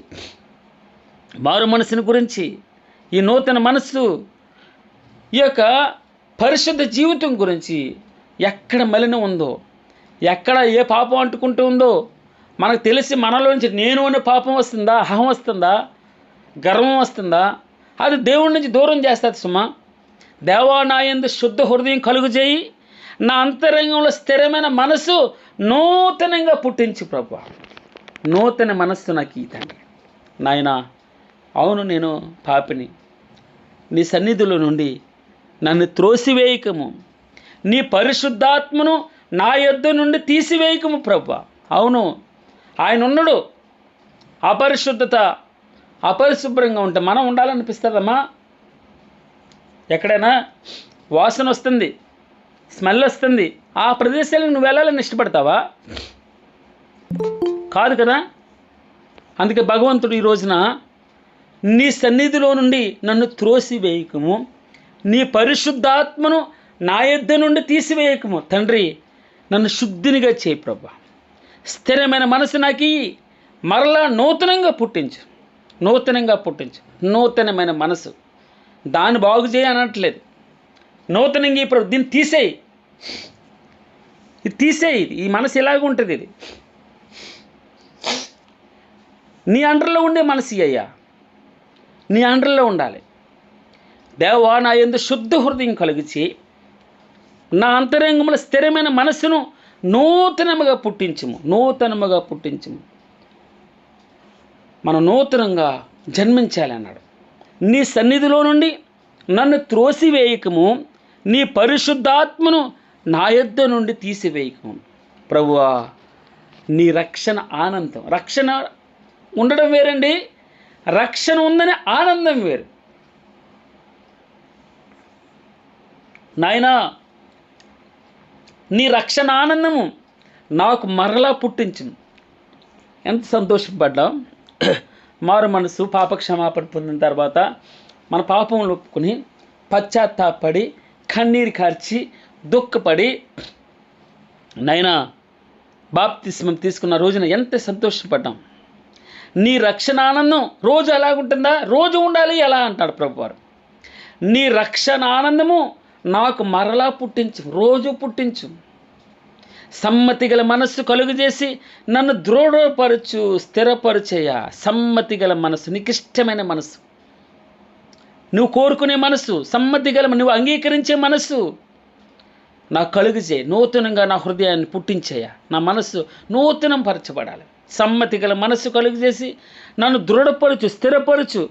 మారు మనసుని గురించి, ఈ నూతన మనస్సు, ఈ యొక్క పరిశుద్ధ జీవితం గురించి, ఎక్కడ మలినం ఉందో, ఎక్కడ ఏ పాపం అంటుకుంటూ ఉందో మనకు తెలిసి మనలోంచి నేను అనే పాపం వస్తుందా, అహం వస్తుందా, గర్వం వస్తుందా, అది దేవుడి నుంచి దూరం చేస్తుంది సుమా. దేవా, నా యందు శుద్ధ హృదయం కలుగు చేయి, నా అంతరంగంలో స్థిరమైన మనసు నూతనంగా పుట్టించు ప్రభువా. నూతన మనస్సు నాకు ఈ తండ్రి. నాయనా, అవును నేను పాపిని, నీ సన్నిధిలో నుండి నన్ను త్రోసివేయకము, నీ పరిశుద్ధాత్మను నా యొద్ద నుండి తీసివేయకము ప్రభువా. అవును, ఆయన ఉన్నాడు. అపరిశుద్ధత, అపరిశుభ్రంగా ఉంటే మనం ఉండాలనిపిస్తుందమ్మా. ఎక్కడైనా వాసన వస్తుంది, స్మెల్ వస్తుంది, ఆ ప్రదేశాలకు నువ్వు వెళ్ళాలని ఇష్టపడతావా? కాదు కదా. అందుకే భగవంతుడు ఈ రోజున నీ సన్నిధిలో నుండి నన్ను త్రోసివేయకము, నీ పరిశుద్ధాత్మను నా యొద్ద నుండి తీసివేయకము. తండ్రి, నన్ను శుద్ధినిగా చేయి ప్రభువా. స్థిరమైన మనసు నాకు మరలా నూతనంగా పుట్టించు, నూతనమైన మనసు. దాన్ని బాగు చేయి అనట్లేదు, నూతనంగా ఇప్పుడు దీన్ని తీసేయి, ఇది తీసేయి. ఈ మనసు ఇలాగ ఉంటుంది, ఇది నీ అండర్లో ఉండే మనసు అయ్యా. నీ అండర్లో ఉండాలి. దేవా, నా యందు శుద్ధ హృదయం కలుగుచి నా అంతరంగముల స్థిరమైన మనస్సును నూతనముగా పుట్టించుము. మనం నూతనంగా జన్మించాలి అన్నాడు. నీ సన్నిధిలో నుండి నన్ను త్రోసివేయకము, నీ పరిశుద్ధాత్మను నా యొద్ద నుండి తీసివేయకము. ప్రభువా, నీ రక్షణ ఆనందం. రక్షణ ఉండడం వేరండి, రక్షణ ఉందని ఆనందం వేరు. నాయనా, నీ రక్షణ ఆనందము నాకు మరలా పుట్టించును. ఎంత సంతోషపడ్డాం. మారు మనసు, పాపక్షమాపణ పొందిన తర్వాత మన పాపములు ఒప్పుకొని పశ్చాత్తాపడి కన్నీరు కార్చి దుఃఖపడి నైనా బాప్తిస్మం తీసుకున్న రోజున ఎంత సంతోషపడ్డాం. నీ రక్షణ ఆనందం రోజు ఎలాగుంటుందా? రోజు ఉండాలి. ఎలా అంటాడు ప్రభువారు, నీ రక్షణ ఆనందము నాకు మరలా పుట్టించు, రోజు పుట్టించు. సమ్మతి గల మనస్సు కలుగజేసి నన్ను దృఢపరచు, స్థిరపరచేయ. సమ్మతి గల మనస్సు, నీకు ఇష్టమైన మనస్సు, నువ్వు కోరుకునే మనస్సు, సమ్మతి గల, నువ్వు అంగీకరించే మనస్సు నాకు కలుగజే. నూతనంగా నా హృదయాన్ని పుట్టించేయ. నా మనస్సు నూతనం పరచబడాలి. సమ్మతి గల మనస్సు కలుగజేసి నన్ను దృఢపరచు, స్థిరపరచు.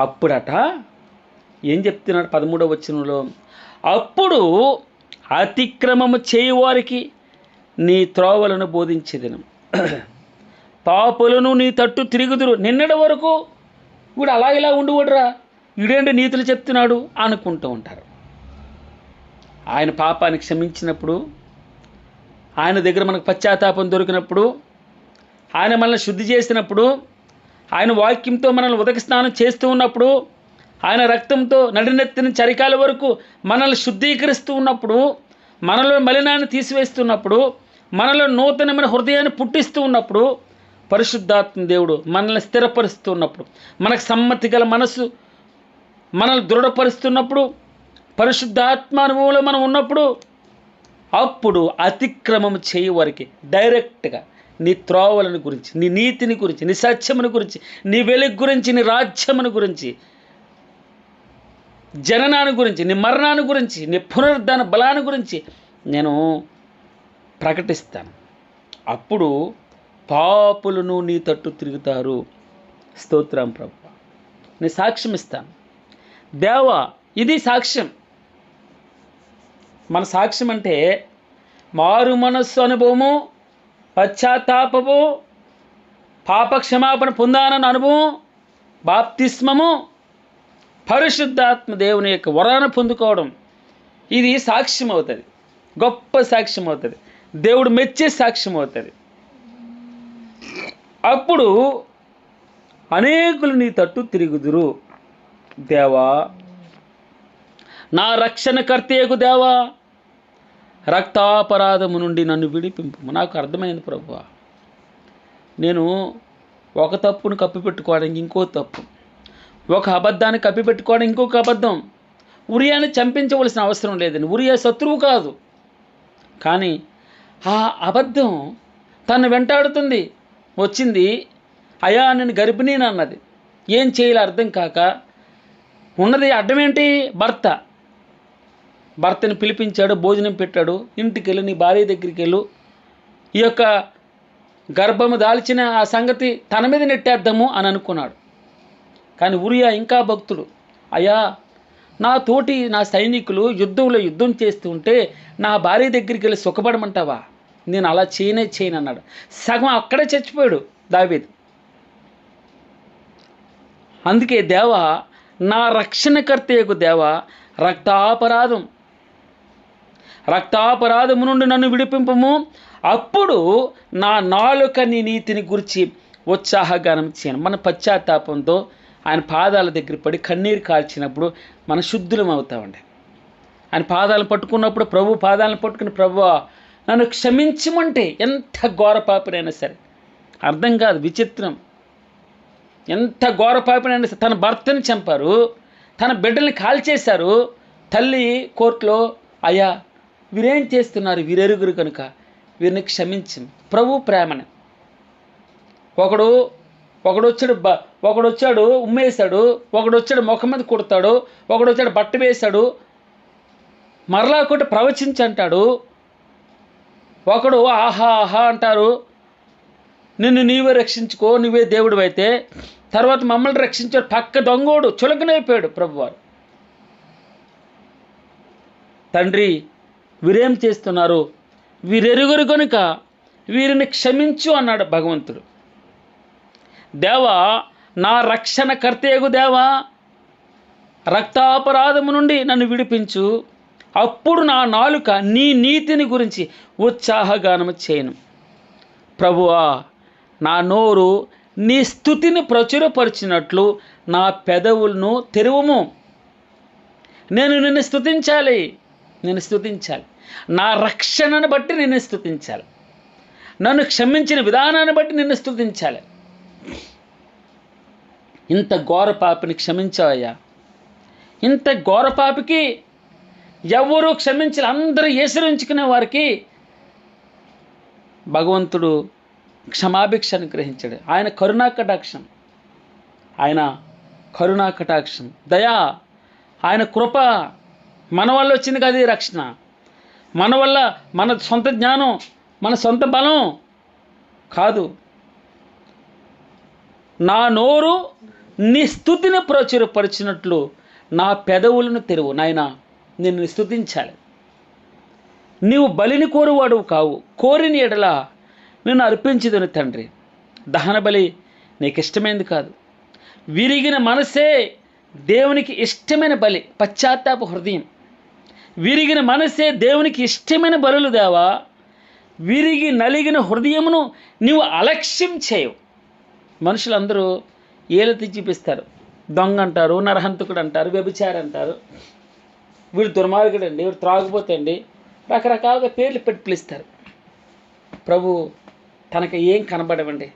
అప్పుడట ఏం చెప్తున్నాడు 13వ వచనంలో, అప్పుడు అతిక్రమము చేయువారికి నీ త్రోవలను బోధించేదను, పాపులను నీ తట్టు తిరుగుదురు. నిన్నటి వరకు వీడు అలా ఇలా ఉండివడురా, వీడేంటి నీతులు చెప్తున్నాడు అనుకుంటూ ఉంటారు. ఆయన పాపాన్ని క్షమించినప్పుడు, ఆయన దగ్గర మనకు పశ్చాత్తాపం దొరికినప్పుడు, ఆయన మనల్ని శుద్ధి చేసినప్పుడు, ఆయన వాక్యంతో మనల్ని ఉదక స్నానం చేస్తూ ఉన్నప్పుడు, ఆయన రక్తంతో నడినెత్తిన చరికాల వరకు మనల్ని శుద్ధీకరిస్తూ ఉన్నప్పుడు, మనలో మలినాన్ని తీసివేస్తున్నప్పుడు, మనలో నూతనమైన హృదయాన్ని పుట్టిస్తూ ఉన్నప్పుడు, పరిశుద్ధాత్మ దేవుడు మనల్ని స్థిరపరుస్తూ ఉన్నప్పుడు, మనకు సమ్మతి గల మనసు మనల్ని దృఢపరుస్తున్నప్పుడు, పరిశుద్ధాత్మ అనుభవంలో మనం ఉన్నప్పుడు, అప్పుడు అతిక్రమం చేయ వారికి డైరెక్ట్గా నీ త్రోవలను గురించి, నీ నీతిని గురించి, నీ సత్యమును గురించి, నీ వెలుగు గురించి, నీ రాజ్యమును గురించి, జననాన్ని గురించి, నీ మరణాన్ని గురించి, నీ పునరుద్ధాన బలాన్ని గురించి నేను ప్రకటిస్తాను. అప్పుడు పాపులను నీ తట్టు తిరుగుతారు. స్తోత్రం ప్రభువా, నీ సాక్ష్యం ఇస్తాను. దేవా, ఇది సాక్ష్యం. మన సాక్ష్యం అంటే మారు మనస్సు అనుభవము, పశ్చాత్తాపము, పాపక్షమాపణ పొందానన్న అనుభవం, బాప్తిస్మము, పరిశుద్ధాత్మ దేవుని యొక్క వరాన్ని పొందుకోవడం, ఇది సాక్ష్యం అవుతుంది. గొప్ప సాక్ష్యం అవుతుంది. దేవుడు మెచ్చే సాక్ష్యం అవుతుంది. అప్పుడు అనేకులు నీ తట్టు తిరుగుదురు. దేవా, నా రక్షణకర్తయగు దేవా, రక్తాపరాధము నుండి నన్ను విడిపింపు. నాకు అర్థమైంది ప్రభువా, నేను ఒక తప్పును కప్పిపెట్టుకోవడానికి ఇంకో తప్పు, ఒక అబద్ధాన్ని కప్పిపెట్టుకోవడం ఇంకొక అబద్ధం. ఉరియాని చంపించవలసిన అవసరం లేదని, ఉరియా శత్రువు కాదు, కానీ ఆ అబద్ధం తను వెంటాడుతుంది. వచ్చింది, అయ్యా నేను గర్భిణీని అన్నది. ఏం చేయాలో అర్థం కాక ఉన్నది అడ్డమేంటి? భర్తని పిలిపించాడు, భోజనం పెట్టాడు. ఇంటికి వెళ్ళు, నీ భార్య దగ్గరికి వెళ్ళు, ఈ యొక్క గర్భము దాల్చిన ఆ సంగతి తన మీద నెట్టేద్దాము అని అనుకున్నాడు. కానీ ఉరియా ఇంకా భక్తుడు. అయ్యా, నా సైనికులు యుద్ధం చేస్తూ ఉంటే నా భార్య దగ్గరికి వెళ్ళి సుఖపడమంటావా? నేను అలా చేయను అన్నాడు. సగం అక్కడే చచ్చిపోయాడు దావీదు. అందుకే దేవా, నా రక్షణకర్తయకు దేవా, రక్తాపరాధము నుండి నన్ను విడిపింపము. అప్పుడు నా నాలుక నీ నీతిని గురించి ఉత్సాహగానం చేయను. మన పశ్చాత్తాపంతో ఆయన పాదాల దగ్గర పడి కన్నీరు కాల్చినప్పుడు మన శుద్ధులం అవుతామండి. ఆయన పాదాలను పట్టుకున్నప్పుడు, ప్రభు పాదాలను పట్టుకుని, ప్రభువా నన్ను క్షమించమంటే ఎంత ఘోర పాపినైనా సరే, అర్థం కాదు, విచిత్రం. ఎంత ఘోర పాపినైనా సరే, తన భర్తని చంపారు, తన బిడ్డల్ని కాల్చేశారు. తల్లి కోర్టులో, అయ్యా వీరేం చేస్తున్నారు, వీరెరుగురు కనుక వీరిని క్షమించు. ప్రభు ప్రేమని. ఒకడు ఒకడొచ్చాడు ఉమ్మేశాడు, ఒకడొచ్చాడు ముఖం మీద కొడతాడు, ఒకడొచ్చాడు బట్ట వేశాడు, మరలా ఒకటి ప్రవచించంటాడు, ఒకడు ఆహా ఆహా అంటారు, నిన్ను నీవే రక్షించుకో, నువ్వే దేవుడు అయితే, తర్వాత మమ్మల్ని రక్షించాడు పక్క దొంగోడు చులకనైపోయాడు. ప్రభువారు, తండ్రి వీరేం చేస్తున్నారు, వీరెరుగురు కనుక వీరిని క్షమించు అన్నాడు భగవంతుడు. దేవా, నా రక్షణ కర్తయ్యగు దేవా, రక్తాపరాధము నుండి నన్ను విడిపించు, అప్పుడు నా నాలుక నీ నీతిని గురించి ఉత్సాహగానము చేయను. ప్రభువా, నా నోరు నీ స్తుతిని ప్రచురపరిచినట్లు నా పెదవులను తెరువుము. నేను నిన్ను స్తుతించాలి, నా రక్షణను బట్టి నిన్ను స్తుతించాలి, నన్ను క్షమించిన విధానాన్ని బట్టి నిన్ను స్తుతించాలి. ఇంత ఘోర పాపిని క్షమించావయ్యా. ఇంత ఘోర పాపికి ఎవరూ క్షమించాలి, అందరూ ఏసరించుకునే వారికి భగవంతుడు క్షమాభిక్ష అనుగ్రహించాడు. ఆయన కరుణా కటాక్షం, దయా, ఆయన కృప మన వల్ల వచ్చింది కాదు ఈ రక్షణ. మన వల్ల, మన సొంత జ్ఞానం, మన సొంత బలం కాదు. నా నోరు నీ స్తుతిని ప్రచురపరిచినట్లు నా పెదవులను తెరువు. నాయనా, నిన్ను స్తుతించాలి. నీవు బలిని కోరువాడు కావు, కోరిన ఎడల నిన్ను అర్పించదును తండ్రి. దహన బలి నీకు ఇష్టమైనది కాదు. విరిగిన మనసే దేవునికి ఇష్టమైన బలి, పశ్చాత్తాప హృదయం. విరిగిన మనసే దేవునికి ఇష్టమైన బలులు దేవా. విరిగి నలిగిన హృదయమును నీవు అలక్ష్యం చేయవు. మనుషులందరూ ఏలెత్తి చూపిస్తారు. దొంగ అంటారు, నరహంతకుడు అంటారు, వ్యభిచారి అంటారు, వీడు దుర్మార్గుడు అండి, వీడు త్రాగుపోతే అండి, రకరకాలుగా పేర్లు పెట్టి పిలుస్తారు. ప్రభు తనకు ఏం కనబడవండి.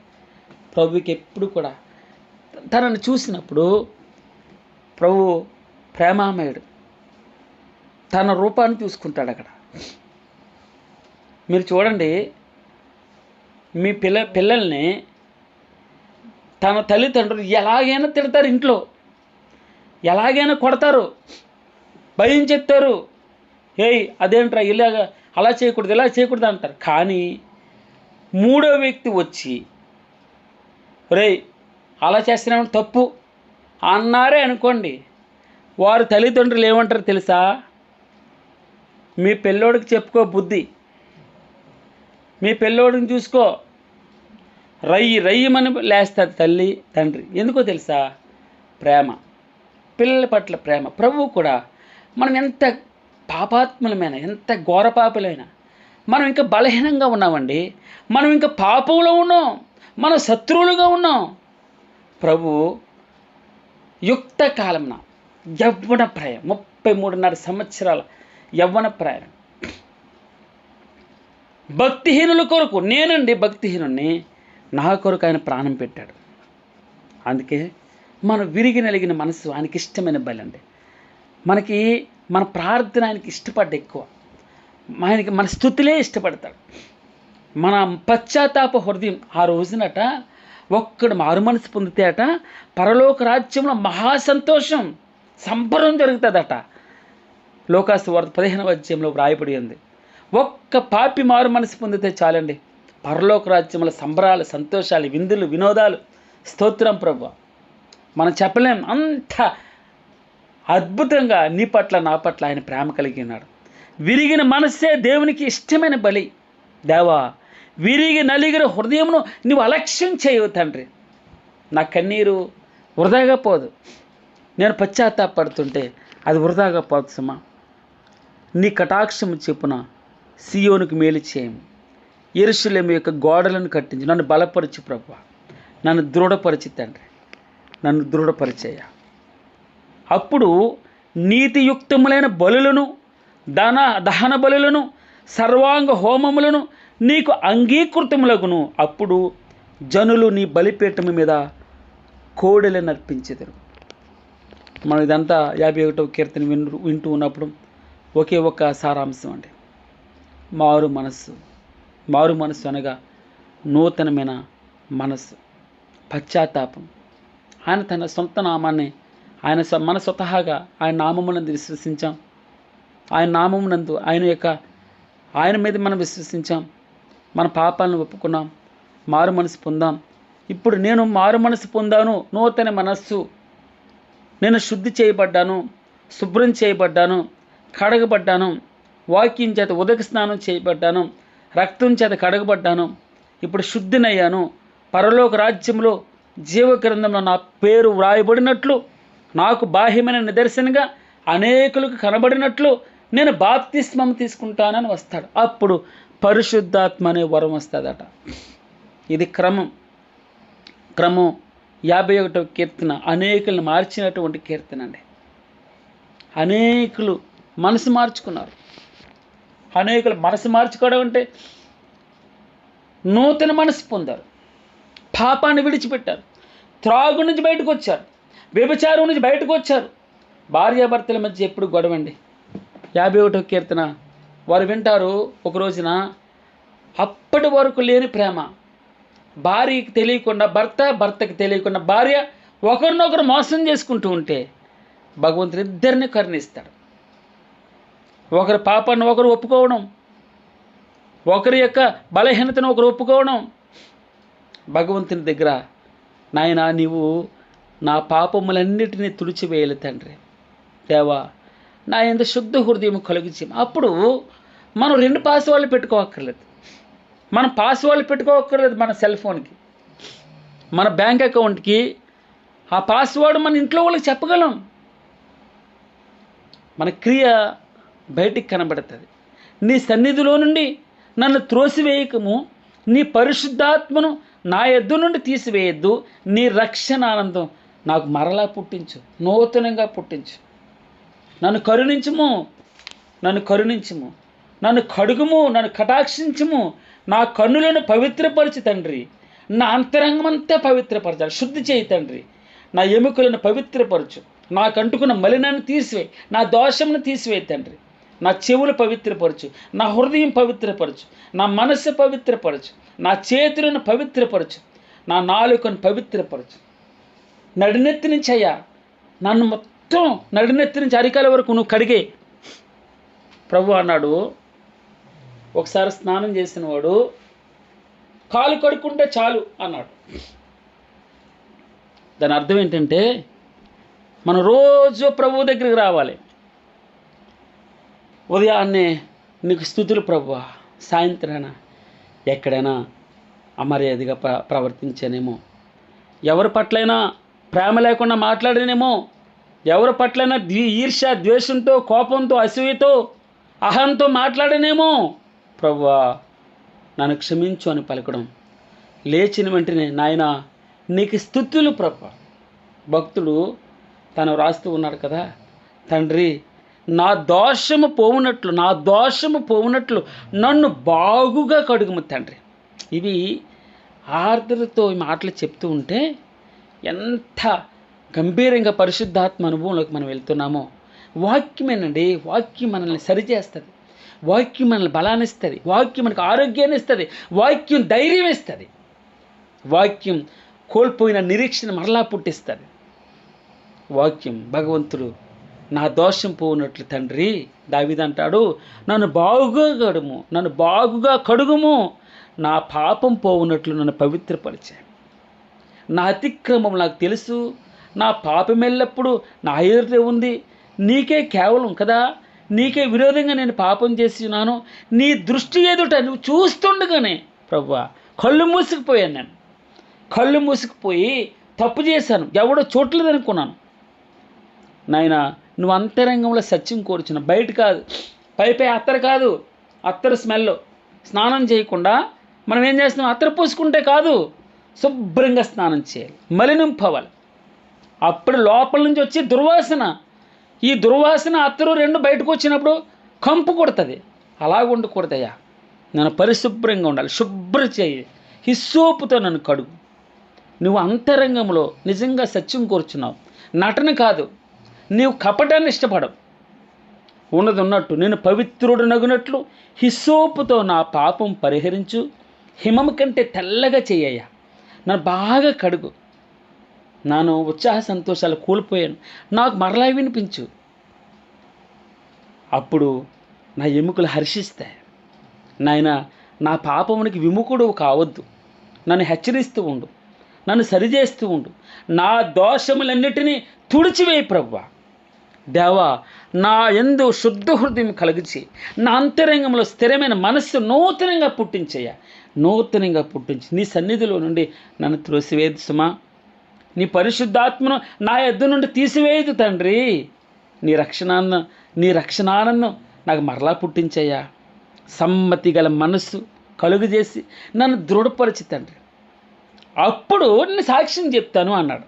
ప్రభుకి ఎప్పుడు కూడా తనను చూసినప్పుడు ప్రభు ప్రేమామయుడు, తన రూపాన్ని చూసుకుంటాడు అక్కడ. మీరు చూడండి, మీ పిల్లల్ని తన తల్లిదండ్రులు ఎలాగైనా తిడతారు, ఇంట్లో ఎలాగైనా కొడతారు, భయం చెప్తారు. ఏయ్ అదేంట్రా ఇలాగా, అలా చేయకూడదు, ఇలా చేయకూడదు అంటారు. కానీ మూడో వ్యక్తి వచ్చి రేయ్ అలా చేస్తున్నామని తప్పు అన్నారే అనుకోండి, వారు తల్లిదండ్రులు ఏమంటారు తెలుసా? మీ పిల్లోడికి చెప్పుకో బుద్ధి, మీ పిల్లోడిని చూసుకో, రయ్యమని లేస్తారు తల్లి తండ్రి. ఎందుకో తెలుసా? ప్రేమ, పిల్లల పట్ల ప్రేమ. ప్రభువు కూడా మనం ఎంత పాపాత్ములమైనా, ఎంత ఘోర పాపులైనా, మనం ఇంకా బలహీనంగా ఉన్నామండి. మనం ఇంకా పాపంలో ఉన్నాం, మనం శత్రువులుగా ఉన్నాం. ప్రభు యుక్త కాలంన యవ్వన ప్రాయం, 33.5 సంవత్సరాల యవ్వన ప్రాయం, భక్తిహీనుల కొరకు, నేనండి భక్తిహీనుణ్ణి, నా కొరకు ఆయన ప్రాణం పెట్టాడు. అందుకే మన విరిగి నలిగిన మనసు ఆయనకి ఇష్టమైన బలి అండి. మనకి మన ప్రార్థన ఆయనకి ఇష్టపడ్డ ఎక్కువ, ఆయనకి మన స్తుతులే ఇష్టపడతాడు. మన పశ్చాత్తాప హృదయం ఆ రోజునట ఒక్కడు మారు మనసు పొందితే అట పరలోక రాజ్యంలో మహాసంతోషం, సంబరం జరుగుతుందట. లోకాసు వార్త 15వ అధ్యాయంలో వ్రాయబడి ఉంది. ఒక్క పాపి మారు మనసు పొందితే చాలండి, పరలోక రాజ్యంలో సంబరాలు, సంతోషాలు, విందులు, వినోదాలు. స్తోత్రం ప్రభువా. మనం చెప్పలేం, అంత అద్భుతంగా నీ పట్ల నా పట్ల ఆయన ప్రేమ కలిగి ఉన్నాడు. విరిగిన మనస్సే దేవునికి ఇష్టమైన బలి. దేవా, విరిగి నలిగిన హృదయమును నువ్వు అలక్ష్యం చేయవు తండ్రి. నా కన్నీరు వృధాగా పోదు, నేను పశ్చాత్తాపడుతుంటే అది వృధాగా పోదు సుమా. నీ కటాక్షము చెప్పున సియోనుకు మేలు చేయము, యెరూషలేము యొక్క గోడలను కట్టించి నన్ను బలపరచు ప్రభువా. నన్ను దృఢపరిచి తండ్రి, నన్ను దృఢపరిచేయ. అప్పుడు నీతియుక్తములైన బలులను, దహన బలులను, సర్వాంగ హోమములను నీకు అంగీకృతములగును. అప్పుడు జనులు నీ బలిపీఠము మీద కోడెలను అర్పించెదరు. మనం ఇదంతా 51వ కీర్తన వింటూ ఉన్నప్పుడు ఒకే ఒక సారాంశం అండి, మారు మనస్సు. మారు మనస్సు అనగా నూతనమైన మనస్సు, పశ్చాత్తాపం. ఆయన తన సొంత నామాన్ని మన స్వతహాగా ఆయన నామమునందు విశ్వసించాం. ఆయన నామమునందు ఆయన మీద మనం విశ్వసించాం. మన పాపాలను ఒప్పుకున్నాం, మారు మనసు పొందాం. ఇప్పుడు నేను మారు మనసు పొందాను, నూతన మనస్సు, నేను శుద్ధి చేయబడ్డాను, శుభ్రం చేయబడ్డాను, కడగబడ్డాను, వాక్యం చేత ఉదక స్నానం చేయబడ్డాను, రక్తం చేత కడగబడ్డాను, ఇప్పుడు శుద్ధినయ్యాను, పరలోక రాజ్యంలో జీవ గ్రంథంలో నా పేరు వ్రాయబడినట్లు, నాకు బాహ్యమైన నిదర్శనగా అనేకులకు కనబడినట్లు నేను బాప్తిస్మం తీసుకుంటానని వస్తాడు. అప్పుడు పరిశుద్ధాత్మ అనే వరం వస్తుందట. ఇది క్రమం 51వ కీర్తన అనేకులను మార్చినటువంటి కీర్తన అండి. అనేకులు మనసు మార్చుకున్నారు. అనేకులు మనసు మార్చుకోవడం అంటే నూతన మనసు పొందారు, పాపాన్ని విడిచిపెట్టారు, త్రాగు నుంచి బయటకు వచ్చారు, వ్యభిచారం నుంచి బయటకు వచ్చారు. భార్యాభర్తల మధ్య ఎప్పుడు గొడవండి. 51వ కీర్తన వారు వింటారు. ఒక రోజున అప్పటి వరకు లేని ప్రేమ, భార్యకి తెలియకుండా భర్తకి తెలియకుండా భార్య ఒకరినొకరు మోసం చేసుకుంటూ ఉంటే భగవంతుడు ఇద్దరిని కరుణిస్తాడు. ఒకరి పాపాన్ని ఒకరు ఒప్పుకోవడం, ఒకరి యొక్క బలహీనతను ఒకరు ఒప్పుకోవడం. భగవంతుని దగ్గర, నాయనా నీవు నా పాపములన్నిటినీ తుడిచివేయాలి తండ్రి, దేవా నా యందు శుద్ధ హృదయం కలిగించి. అప్పుడు మనం 2 పాస్వర్డ్లు పెట్టుకోవక్కర్లేదు. మనం పాస్వర్డ్లు పెట్టుకోవక్కర్లేదు. మన సెల్ ఫోన్కి, మన బ్యాంక్ అకౌంట్కి ఆ పాస్వర్డ్ మన ఇంట్లో వాళ్ళకి చెప్పగలం. మన క్రియ బయటికి కనబడుతుంది. నీ సన్నిధిలో నుండి నన్ను త్రోసివేయకము, నీ పరిశుద్ధాత్మను నా యొద్ద నుండి తీసివేయద్దు, నీ రక్షణ ఆనందం నాకు మరలా పుట్టించు, నూతనంగా పుట్టించు. నన్ను కరుణించుము, నన్ను కడుగుము, నన్ను కటాక్షించుము. నా కన్నులను పవిత్రపరచు తండ్రి, నా అంతరంగమంతా పవిత్రపరచాలి, శుద్ధి చేయి తండ్రి. నా ఎముకలను పవిత్రపరచు, నాకు అంటుకున్న మలినాన్ని తీసివేయి, నా దోషమును తీసివేయి తండ్రి. నా చెవులు పవిత్రపరచు, నా హృదయం పవిత్రపరచు, నా మనస్సు పవిత్రపరచు, నా చేతులను పవిత్రపరచు, నా నాలుకను పవిత్రపరచు. నడినెత్తి నుంచి అయ్యా నన్ను మొత్తం నడినెత్తి నుంచి అరికాల వరకు నువ్వు కడిగే. ప్రభు అన్నాడు, ఒకసారి స్నానం చేసిన వాడు కాలు కడుక్కుంటే చాలు అన్నాడు. దాని అర్థం ఏంటంటే మనం రోజు ప్రభువు దగ్గరికి రావాలి. ఉదయాన్నే నీకు స్తుతులు ప్రభువా, సాయంత్రాన ఎక్కడైనా అమర్యాదగా ప్రవర్తించానేమో, ఎవరి పట్లైనా ప్రేమ లేకుండా మాట్లాడానేమో, ఎవరి పట్లైనా ఈర్ష్య, ద్వేషంతో, కోపంతో, అసూయతో, అహంతో మాట్లాడానేమో, ప్రభువా నన్ను క్షమించు అని పలకడం. లేచిన వెంటనే నాయనా నీకు స్తుతులు ప్రభువా. భక్తుడు తను రాస్తూ ఉన్నాడు కదా, తండ్రి నా దోషము పోవునట్లు నన్ను బాగుగా కడుగుము తండ్రి. ఇవి ఆర్ద్రతో ఈ మాటలు చెప్తూ ఉంటే ఎంత గంభీరంగా పరిశుద్ధాత్మ అనుభవంలోకి మనం వెళ్తున్నామో. వాక్యమేనండి, వాక్యం మనల్ని సరిచేస్తుంది, వాక్యం మనల్ని బలాన్ని ఇస్తుంది, వాక్యం మనకు ఆరోగ్యాన్ని ఇస్తుంది, వాక్యం ధైర్యం ఇస్తుంది, వాక్యం కోల్పోయిన నిరీక్షణ మరలా పుట్టిస్తుంది. వాక్యం భగవంతుడు నా దోషం పోవునట్లు తండ్రి, దావీదు అంటాడు, నన్ను బాగుగా కడుగుము, నా పాపం పోవునట్లు నన్ను పవిత్రపరిచే. నా అతిక్రమం నాకు తెలుసు, నా పాపం ఎల్లప్పుడూ నా ఎదుటే ఉంది. నీకే కేవలం కదా, నీకే విరోధంగా నేను పాపం చేసి ఉన్నాను. నీ దృష్టి ఎదుట నువ్వు చూస్తుండగానే ప్రభువా కళ్ళు మూసుకుపోయి తప్పు చేశాను, ఎవడో చూడలేదు అనుకున్నాను. నాయనా నువ్వు అంతరంగంలో సత్యం కోరుచున్న, బయట కాదు, పై అత్తరు కాదు, అత్తరు స్మెల్. స్నానం చేయకుండా మనం ఏం చేస్తున్నాం, అత్తరు పూసుకుంటే కాదు, శుభ్రంగా స్నానం చేయాలి, మలినం పోవాలి. అప్పుడు లోపల నుంచి వచ్చి దుర్వాసన, ఈ దుర్వాసన అత్తరు 2 బయటకు వచ్చినప్పుడు కంపు కొడుతుంది. అలాగ ఉండకూడదయ్యా, నన్ను పరిశుభ్రంగా ఉండాలి, శుభ్ర చేయి, హిస్సోపుతో నన్ను కడుగు. నువ్వు అంతరంగంలో నిజంగా సత్యం కోరుచున్నావు, నటన కాదు. నీవు కపటాన్ని ఇష్టపడవు, ఉన్నది ఉన్నట్టు నేను పవిత్రుడు నగునట్లు హిస్సోపుతో నా పాపం పరిహరించు, హిమము కంటే తెల్లగా చెయ్యయ్యా, నన్ను బాగా కడుగు, నాను ఉత్సాహ సంతోషాలు కోల్పోయాను, నాకు మరలా వినిపించు. అప్పుడు నా ఎముకలు హర్షిస్తాయి. నాయన, నా పాపమునికి విముఖుడు కావద్దు, నన్ను హెచ్చరిస్తూ ఉండు, నన్ను సరిచేస్తూ ఉండు, నా దోషములన్నిటినీ తుడిచివేయి ప్రభువా. దేవా, నా యందు శుద్ధ హృదయం కలిగించి నా అంతరంగంలో స్థిరమైన మనస్సు నూతనంగా పుట్టించి నీ సన్నిధిలో నుండి నన్ను త్రోసివేయదు సుమా. నీ పరిశుద్ధాత్మను నా యొద్ద నుండి తీసివేయదు తండ్రి. నీ రక్షణానందం నాకు మరలా పుట్టించయ్యా. సమ్మతి గల మనస్సు కలుగజేసి నన్ను దృఢపరిచి తండ్రి, అప్పుడు నేను సాక్ష్యం చెప్తాను అన్నాడు.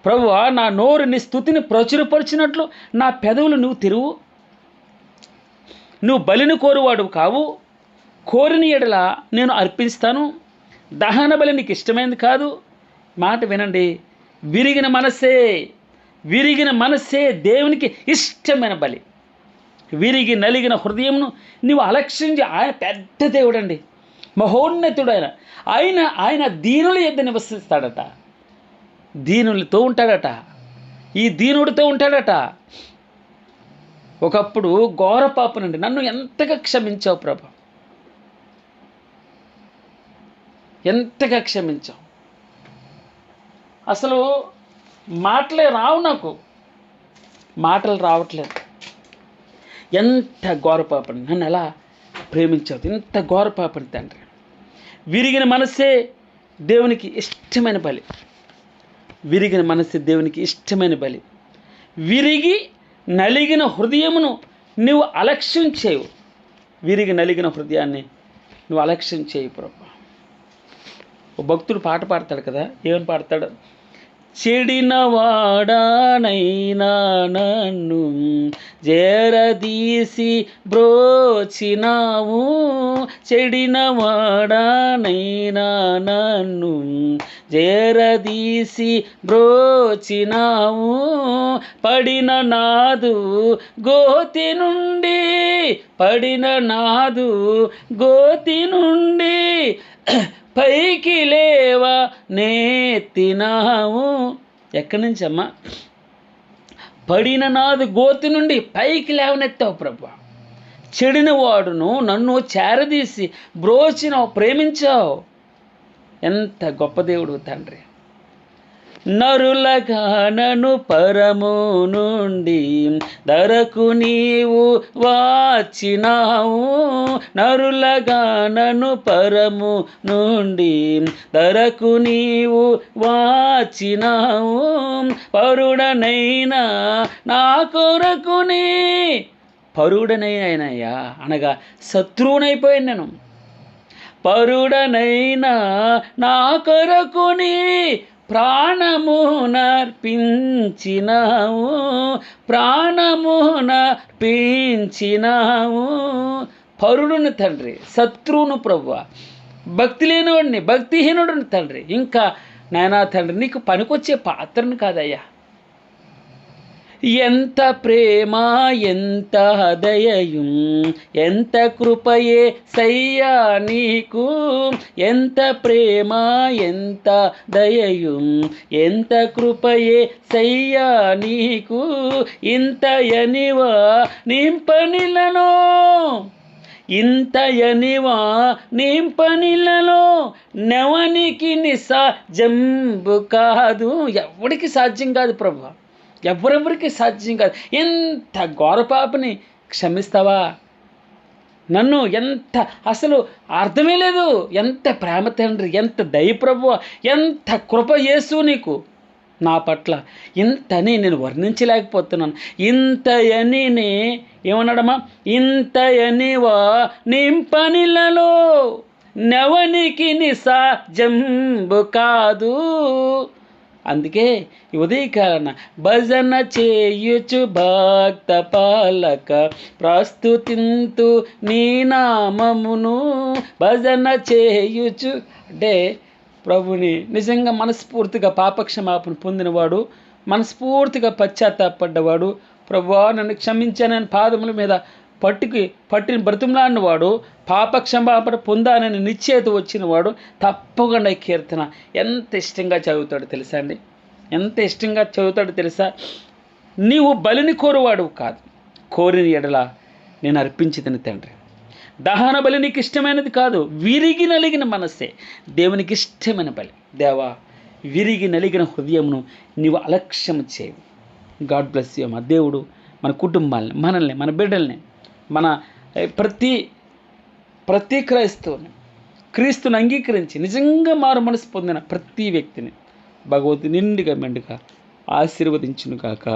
ప్రభువా, నా నోరు నీ స్తుతిని ప్రచురపరిచినట్లు నా పెదవులు నువ్వు తెరువు. నువ్వు బలిని కోరువాడు కావు, కోరిన ఎడల నేను అర్పిస్తాను. దహన బలి నీకు ఇష్టమైంది కాదు. మాట వినండి, విరిగిన మనస్సే దేవునికి ఇష్టమైన బలి. విరిగి నలిగిన హృదయంను నీవు అలక్ష్యించి, ఆయన పెద్ద దేవుడండి, మహోన్నతుడు. ఆయన దీనుల యొద్ద నివసిస్తాడట, దీనులతో ఉంటాడట, ఈ దీనుడితో ఉంటాడట. ఒకప్పుడు ఘోర పాపనండి, నన్ను ఎంతగా క్షమించావు ప్రభు, ఎంతగా క్షమించావు. అసలు మాటలే రావు, నాకు మాటలు రావట్లేదు. ఎంత ఘోర పాపని, నన్ను ఎలా ప్రేమించావు, ఎంత ఘోర పాపని తండ్రి. విరిగిన మనస్సే దేవునికి ఇష్టమైన బలి. విరిగిన మనస్సు దేవునికి ఇష్టమైన బలి. విరిగి నలిగిన హృదయమును నువ్వు అలక్ష్యం చేయవు. విరిగి నలిగిన హృదయాన్ని నువ్వు అలక్ష్యం చేయు ప్రభు. ఓ భక్తుడు పాట పాడతాడు కదా, ఏమని పాడతాడు? చెడిన వాడానైనా నన్ను జేరదీసి బ్రోచినావు, చెడిన వాడానైనా నన్ను జేరదీసి బ్రోచినావు, పడిన నాదు గోతి నుండి పైకి లేవా నేతినావు. ఎక్కడి నుంచి అమ్మా? పడిన నాదు గోతి నుండి పైకి లేవనెత్తావు ప్రభు. చెడిన వాడును నన్ను చేరదీసి బ్రోచినావు, ప్రేమించావు. ఎంత గొప్ప దేవుడు తండ్రి. నరులగా నన్ను పరము నుండి ధరకు నీవు వాచినావు, నరులగా నన్ను పరము నుండి ధరకు నీవు వాచినావు, పరుడనైనా నా కొరకుని. పరుడనైనాయా అనగా శత్రువునైపోయాను నేను. పరుడనైనా నా కొరకుని ప్రాణమునర్పించినావు. పరుడుని తండ్రి, శత్రువును ప్రభువ, భక్తి లేనివాడిని, భక్తిహీనుడిని తండ్రి. ఇంకా నాయనా తండ్రి, నీకు పనికొచ్చే పాత్రను కాదయ్యా. ఎంత ప్రేమ ఎంత దయయు ఎంత కృపయే సయ్యా నీకు, ఎంత ప్రేమ ఎంత దయయు ఎంత కృపయే సయ్యా నీకు, ఇంతయనివా నింపనిలలో నెవనికి నిసాజంబు కాదు. ఎవరికి సాధ్యం కాదు ప్రభు, ఎవరెవరికి సాధ్యం కాదు. ఎంత ఘోర పాపని క్షమిస్తావా నన్ను? ఎంత అసలు అర్థమే లేదు. ఎంత ప్రేమ తండ్రి, ఎంత దయ ప్రభువా, ఎంత కృప యేసు నీకు నా పట్ల. ఇంతని నేను వర్ణించలేకపోతున్నాను. ఇంతయని ఏమన్నాడమ్మా? ఇంతయనివా నింపనిలలో నెవనికి నిసాజంబు కాదు. అందుకే ఉదయకాలన భజన చేయుచు భక్త పాలక ప్రస్తుతింతు నీ నామమును. భజన చేయుచు అంటే ప్రభుని నిజంగా మనస్ఫూర్తిగా పాపక్షమాపణ పొందినవాడు, మనస్ఫూర్తిగా పశ్చాత్తాపడ్డవాడు, ప్రభువా నన్ను క్షమించానని పాదముల మీద పట్టిన బ్రతిమలాడిన వాడు పాప క్షమాపణ పొందానని నిశ్చయిత వచ్చిన వాడు తప్పకుండా ఈ కీర్తన ఎంత ఇష్టంగా చదువుతాడు తెలుసా అండి? ఎంత ఇష్టంగా చదువుతాడో తెలుసా? నీవు బలిని కోరువాడు కాదు, కోరిన ఎడల నేను అర్పించితిని తండ్రి. దహన బలి నీకు ఇష్టమైనది కాదు, విరిగి నలిగిన మనస్సే దేవునికి ఇష్టమైన బలి. దేవా, విరిగి నలిగిన హృదయమును నీవు అలక్ష్యం చేయవు. గాడ్ బ్లెస్ యూ అమ్మా. దేవుడు మన కుటుంబాలని, మనల్ని, మన బిడ్డల్ని, మన ప్రతి క్రైస్తవుని, క్రీస్తుని అంగీకరించి నిజంగా మారు మనసు పొందిన ప్రతి వ్యక్తిని భగవంతుడు నిండుగా మెండుగా ఆశీర్వదించును కాక.